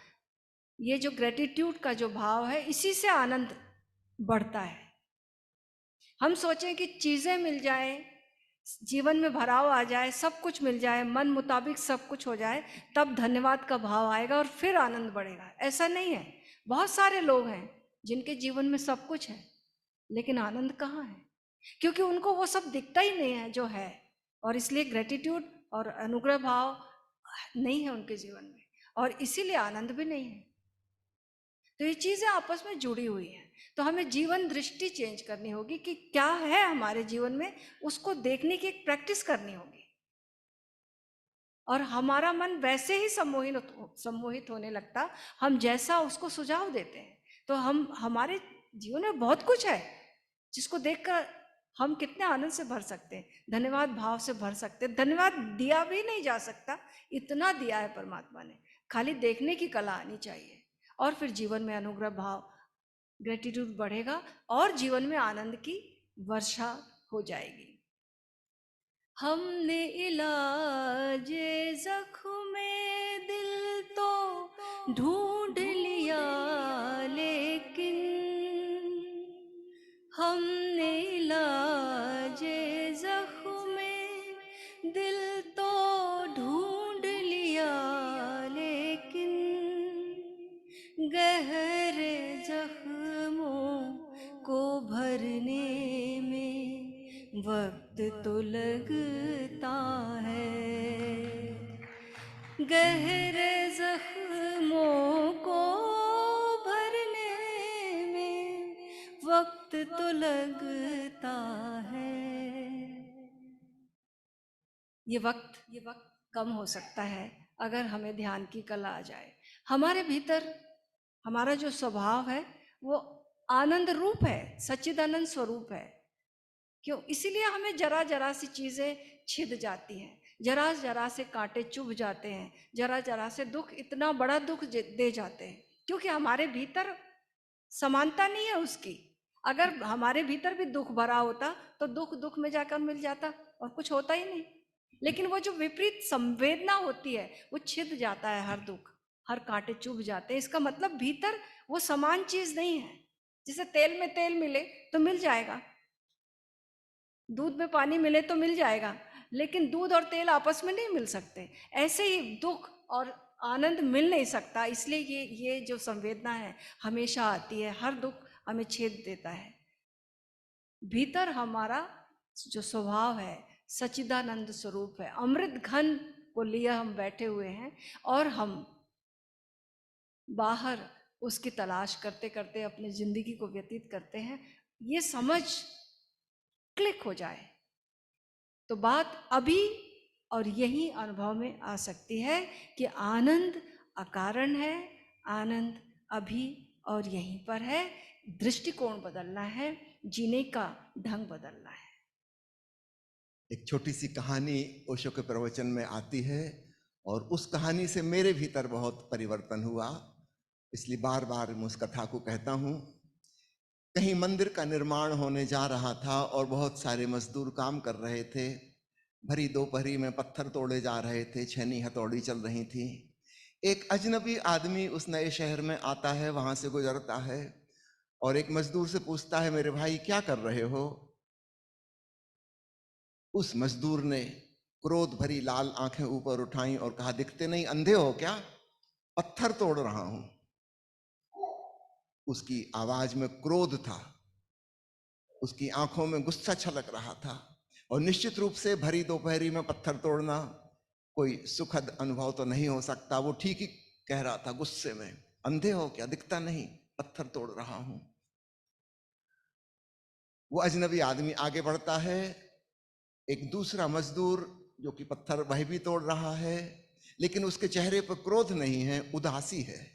B: ये जो ग्रेटिट्यूड का जो भाव है, इसी से आनंद बढ़ता है। हम सोचें कि चीज़ें मिल जाए, जीवन में भराव आ जाए, सब कुछ मिल जाए, मन मुताबिक सब कुछ हो जाए, तब धन्यवाद का भाव आएगा और फिर आनंद बढ़ेगा। ऐसा नहीं है। बहुत सारे लोग हैं जिनके जीवन में सब कुछ है, लेकिन आनंद कहाँ है? क्योंकि उनको वो सब दिखता ही नहीं है जो है, और इसलिए ग्रेटिट्यूड और अनुग्रह भाव नहीं है उनके जीवन में, और इसीलिए आनंद भी नहीं है। तो ये चीजें आपस में जुड़ी हुई हैं। तो हमें जीवन दृष्टि चेंज करनी होगी कि क्या है हमारे जीवन में, उसको देखने की एक प्रैक्टिस करनी होगी। और हमारा मन वैसे ही सम्मोहित होने लगता, हम जैसा उसको सुझाव देते हैं। तो हमारे जीवन में बहुत कुछ है जिसको देखकर हम कितने आनंद से भर सकते हैं, धन्यवाद भाव से भर सकते हैं। धन्यवाद दिया भी नहीं जा सकता, इतना दिया है परमात्मा ने। खाली देखने की कला आनी चाहिए, और फिर जीवन में अनुग्रह भाव, ग्रेटिट्यूड बढ़ेगा, और जीवन में आनंद की वर्षा हो जाएगी। हमने इलाजे ज़ख्म दिल तो ढूंढ लिया, लेकिन हमने इलाजे ज़ख्म दिल तो ढूंढ लिया, लेकिन गहरे जख्मों को भरने में वक्त तो लगता है। गहरे जख्मों को भरने में वक्त तो लगता है। ये वक्त कम हो सकता है अगर हमें ध्यान की कला आ जाए। हमारे भीतर हमारा जो स्वभाव है वो आनंद रूप है, सच्चिदानंद स्वरूप है। क्यों? इसीलिए हमें जरा जरा सी चीजें छिद जाती हैं, जरा जरा से कांटे चुभ जाते हैं, जरा जरा से दुख इतना बड़ा दुख दे जाते हैं, क्योंकि हमारे भीतर समानता नहीं है उसकी। अगर हमारे भीतर भी दुख भरा होता तो दुख दुख में जाकर मिल जाता और कुछ होता ही नहीं। लेकिन वो जो विपरीत संवेदना होती है वो छिद जाता है, हर दुख, हर कांटे चुभ जाते हैं। इसका मतलब भीतर वो समान चीज नहीं है। जैसे तेल में तेल मिले तो मिल जाएगा, दूध में पानी मिले तो मिल जाएगा, लेकिन दूध और तेल आपस में नहीं मिल सकते। ऐसे ही दुख और आनंद मिल नहीं सकता। इसलिए ये जो संवेदना है हमेशा आती है, हर दुख हमें छेद देता है। भीतर हमारा जो स्वभाव है सच्चिदानंद स्वरूप है, अमृत घन को लिए हम बैठे हुए हैं, और हम बाहर उसकी तलाश करते करते अपनी जिंदगी को व्यतीत करते हैं। ये समझ क्लिक हो जाए तो बात अभी और यही अनुभव में आ सकती है कि आनंद अकारण है, आनंद अभी और यहीं पर है। दृष्टिकोण बदलना है, जीने का ढंग बदलना है।
A: एक छोटी सी कहानी ओशो के प्रवचन में आती है, और उस कहानी से मेरे भीतर बहुत परिवर्तन हुआ, इसलिए बार बार मैं उस कथा को कहता हूँ। कहीं मंदिर का निर्माण होने जा रहा था और बहुत सारे मजदूर काम कर रहे थे। भरी दोपहरी में पत्थर तोड़े जा रहे थे, छेनी हथौड़ी चल रही थी। एक अजनबी आदमी उस नए शहर में आता है, वहां से गुजरता है, और एक मजदूर से पूछता है, मेरे भाई क्या कर रहे हो? उस मजदूर ने क्रोध भरी लाल आंखें ऊपर उठाई और कहा, दिखते नहीं, अंधे हो क्या? पत्थर तोड़ रहा हूं। उसकी आवाज में क्रोध था, उसकी आंखों में गुस्सा छलक रहा था, और निश्चित रूप से भरी दोपहरी में पत्थर तोड़ना कोई सुखद अनुभव तो नहीं हो सकता। वो ठीक ही कह रहा था गुस्से में, अंधे हो क्या, दिखता नहीं, पत्थर तोड़ रहा हूं। वो अजनबी आदमी आगे बढ़ता है। एक दूसरा मजदूर जो कि पत्थर वह भी तोड़ रहा है, लेकिन उसके चेहरे पर क्रोध नहीं है, उदासी है।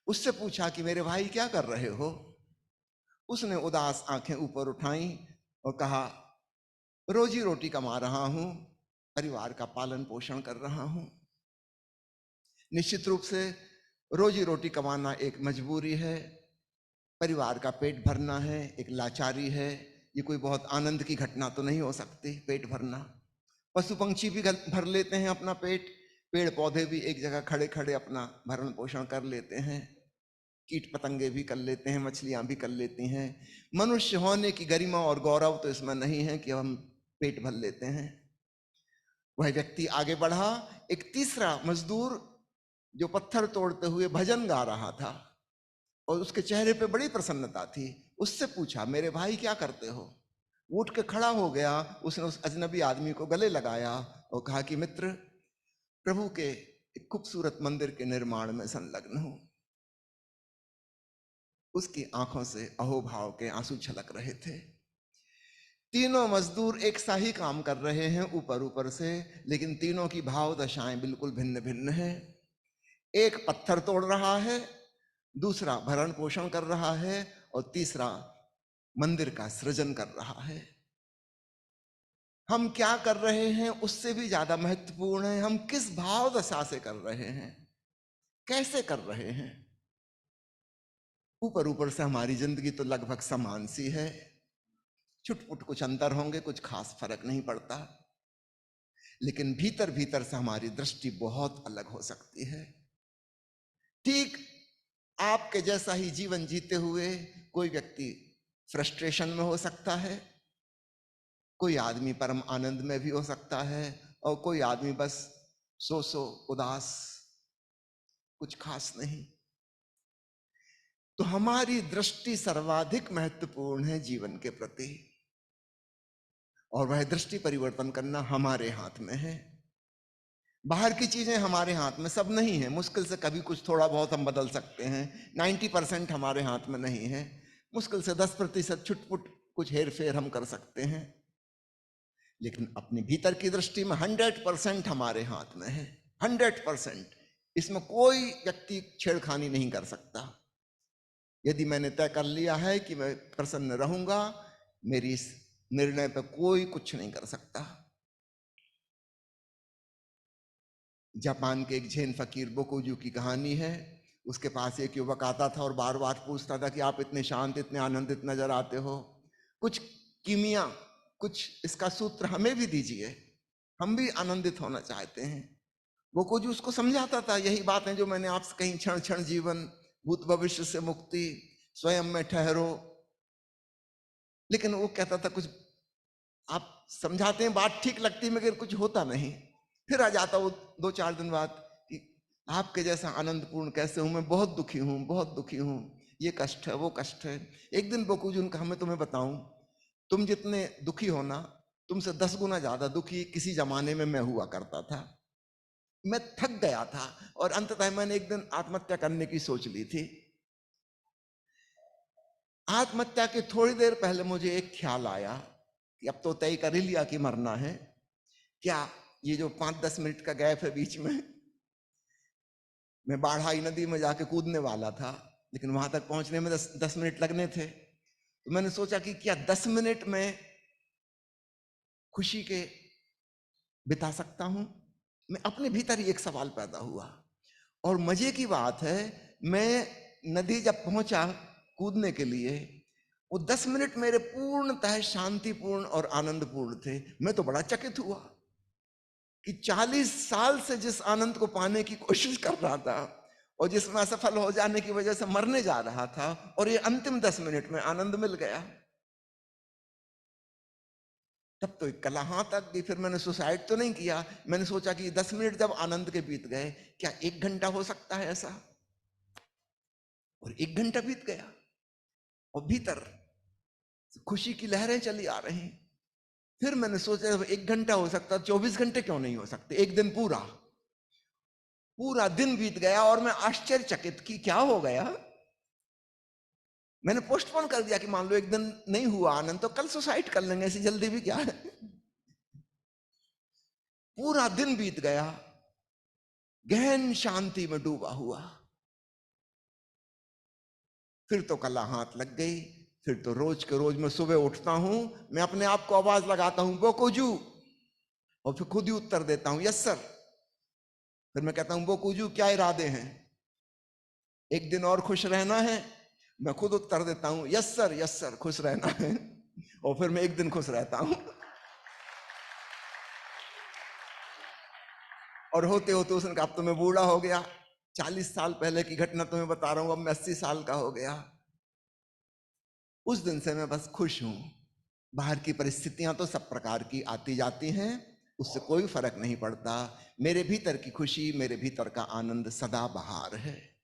A: उससे पूछा कि मेरे भाई क्या कर रहे हो? उसने उदास आंखें ऊपर उठाई और कहा, रोजी रोटी कमा रहा हूं, परिवार का पालन पोषण कर रहा हूं। निश्चित रूप से रोजी रोटी कमाना एक मजबूरी है, परिवार का पेट भरना है एक लाचारी है। ये कोई बहुत आनंद की घटना तो नहीं हो सकती, पेट भरना। पशु पंक्षी भी भर लेते हैं अपना पेट, पेड़ पौधे भी एक जगह खड़े खड़े अपना भरण पोषण कर लेते हैं, कीट पतंगे भी कर लेते हैं, मछलियां भी कर लेती हैं। मनुष्य होने की गरिमा और गौरव तो इसमें नहीं है कि हम पेट भर लेते हैं। वह व्यक्ति आगे बढ़ा। एक तीसरा मजदूर जो पत्थर तोड़ते हुए भजन गा रहा था और उसके चेहरे पे बड़ी प्रसन्नता थी, उससे पूछा, मेरे भाई क्या करते हो? उठ के खड़ा हो गया। उसने उस अजनबी आदमी को गले लगाया और कहा कि मित्र, प्रभु के एक खूबसूरत मंदिर के निर्माण में संलग्न हूं। उसकी आंखों से अहोभाव के आंसू छलक रहे थे। तीनों मजदूर एक सा ही काम कर रहे हैं ऊपर ऊपर से, लेकिन तीनों की भाव दशाएं बिल्कुल भिन्न भिन्न है। एक पत्थर तोड़ रहा है, दूसरा भरण पोषण कर रहा है और तीसरा मंदिर का सृजन कर रहा है। हम क्या कर रहे हैं उससे भी ज्यादा महत्वपूर्ण है हम किस भाव दशा से कर रहे हैं, कैसे कर रहे हैं। ऊपर ऊपर से हमारी जिंदगी तो लगभग समान सी है, छुटपुट कुछ अंतर होंगे, कुछ खास फर्क नहीं पड़ता, लेकिन भीतर भीतर से हमारी दृष्टि बहुत अलग हो सकती है। ठीक आपके जैसा ही जीवन जीते हुए कोई व्यक्ति फ्रस्ट्रेशन में हो सकता है, कोई आदमी परम आनंद में भी हो सकता है, और कोई आदमी बस सो उदास, कुछ खास नहीं। तो हमारी दृष्टि सर्वाधिक महत्वपूर्ण है जीवन के प्रति, और वह दृष्टि परिवर्तन करना हमारे हाथ में है। बाहर की चीजें हमारे हाथ में सब नहीं है, मुश्किल से कभी कुछ थोड़ा बहुत हम बदल सकते हैं, 90% हमारे हाथ में नहीं है, मुश्किल से 10% छुटपुट कुछ हेर फेर हम कर सकते हैं, लेकिन अपने भीतर की दृष्टि में 100% हमारे हाथ में है, 100%। इसमें कोई व्यक्ति छेड़खानी नहीं कर सकता। यदि मैंने तय कर लिया है कि मैं प्रसन्न रहूंगा, मेरी इस निर्णय पर कोई कुछ नहीं कर सकता। जापान के एक जैन फकीर बोकुजू की कहानी है। उसके पास एक युवक आता था और बार बार पूछता था कि आप इतने शांत, इतने आनंदित नजर आते हो, कुछ कीमिया, कुछ इसका सूत्र हमें भी दीजिए, हम भी आनंदित होना चाहते हैं। बोकुजू उसको समझाता था, यही बात है जो मैंने आपसे कही, क्षण क्षण जीवन, भूत भविष्य से मुक्ति, स्वयं में ठहरो। लेकिन वो कहता था, कुछ आप समझाते हैं, बात ठीक लगती है, मगर कुछ होता नहीं। फिर आ जाता वो 2-4 दिन बाद कि आपके जैसा आनंदपूर्ण कैसे हूं, मैं बहुत दुखी हूं, बहुत दुखी हूं, ये कष्ट है, वो कष्ट है। एक दिन बोकुजू ने कहा, मैं तुम्हें बताऊं, तुम जितने दुखी हो ना, तुमसे 10 गुना ज्यादा दुखी किसी जमाने में मैं हुआ करता था। मैं थक गया था और अंततः मैंने एक दिन आत्महत्या करने की सोच ली थी। आत्महत्या के थोड़ी देर पहले मुझे एक ख्याल आया कि अब तो तय कर ही लिया कि मरना है, क्या ये जो 5-10 मिनट का गैप है बीच में, मैं बाढ़ाई नदी में जाके कूदने वाला था, लेकिन वहां तक पहुंचने में 10 मिनट लगने थे। तो मैंने सोचा कि क्या 10 मिनट में खुशी के बिता सकता हूं। मैं अपने भीतर ही एक सवाल पैदा हुआ, और मजे की बात है, मैं नदी जब पहुंचा कूदने के लिए, वो 10 मिनट मेरे पूर्णतः शांतिपूर्ण और आनंदपूर्ण थे। मैं तो बड़ा चकित हुआ कि 40 साल से जिस आनंद को पाने की कोशिश कर रहा था और जिसमें असफल हो जाने की वजह से मरने जा रहा था, और ये अंतिम 10 मिनट में आनंद मिल गया। तब तो एक कला हाथ आ गई। फिर मैंने सुसाइड तो नहीं किया, मैंने सोचा कि 10 मिनट जब आनंद के बीत गए, क्या 1 घंटा हो सकता है ऐसा? और 1 घंटा बीत गया और भीतर खुशी की लहरें चली आ रही। फिर मैंने सोचा 1 घंटा हो सकता, 24 घंटे क्यों नहीं हो सकते, एक दिन पूरा। पूरा दिन बीत गया और मैं आश्चर्यचकित कि क्या हो गया। मैंने पोस्टपोन कर दिया कि मान लो एक दिन नहीं हुआ आनंद तो कल सुसाइड कर लेंगे, ऐसी जल्दी भी क्या है। पूरा दिन बीत गया गहन शांति में डूबा हुआ। फिर तो कला हाथ लग गई। फिर तो रोज के रोज मैं सुबह उठता हूं, मैं अपने आप को आवाज लगाता हूं, बोकुजू, और फिर खुद ही उत्तर देता हूं, यस सर। फिर मैं कहता हूं, बोकुजू क्या इरादे हैं, एक दिन और खुश रहना है? मैं खुद उत्तर देता हूं, यस सर खुश रहना है। और फिर मैं एक दिन खुश रहता हूं। और होते होते उसने कहा अब तो मैं बूढ़ा हो गया, 40 साल पहले की घटना तुम्हें बता रहा हूं, अब मैं 80 साल का हो गया। उस दिन से मैं बस खुश हूं। बाहर की परिस्थितियां तो सब प्रकार की आती जाती हैं, उससे कोई फर्क नहीं पड़ता। मेरे भीतर की खुशी, मेरे भीतर का आनंद सदा बहार है।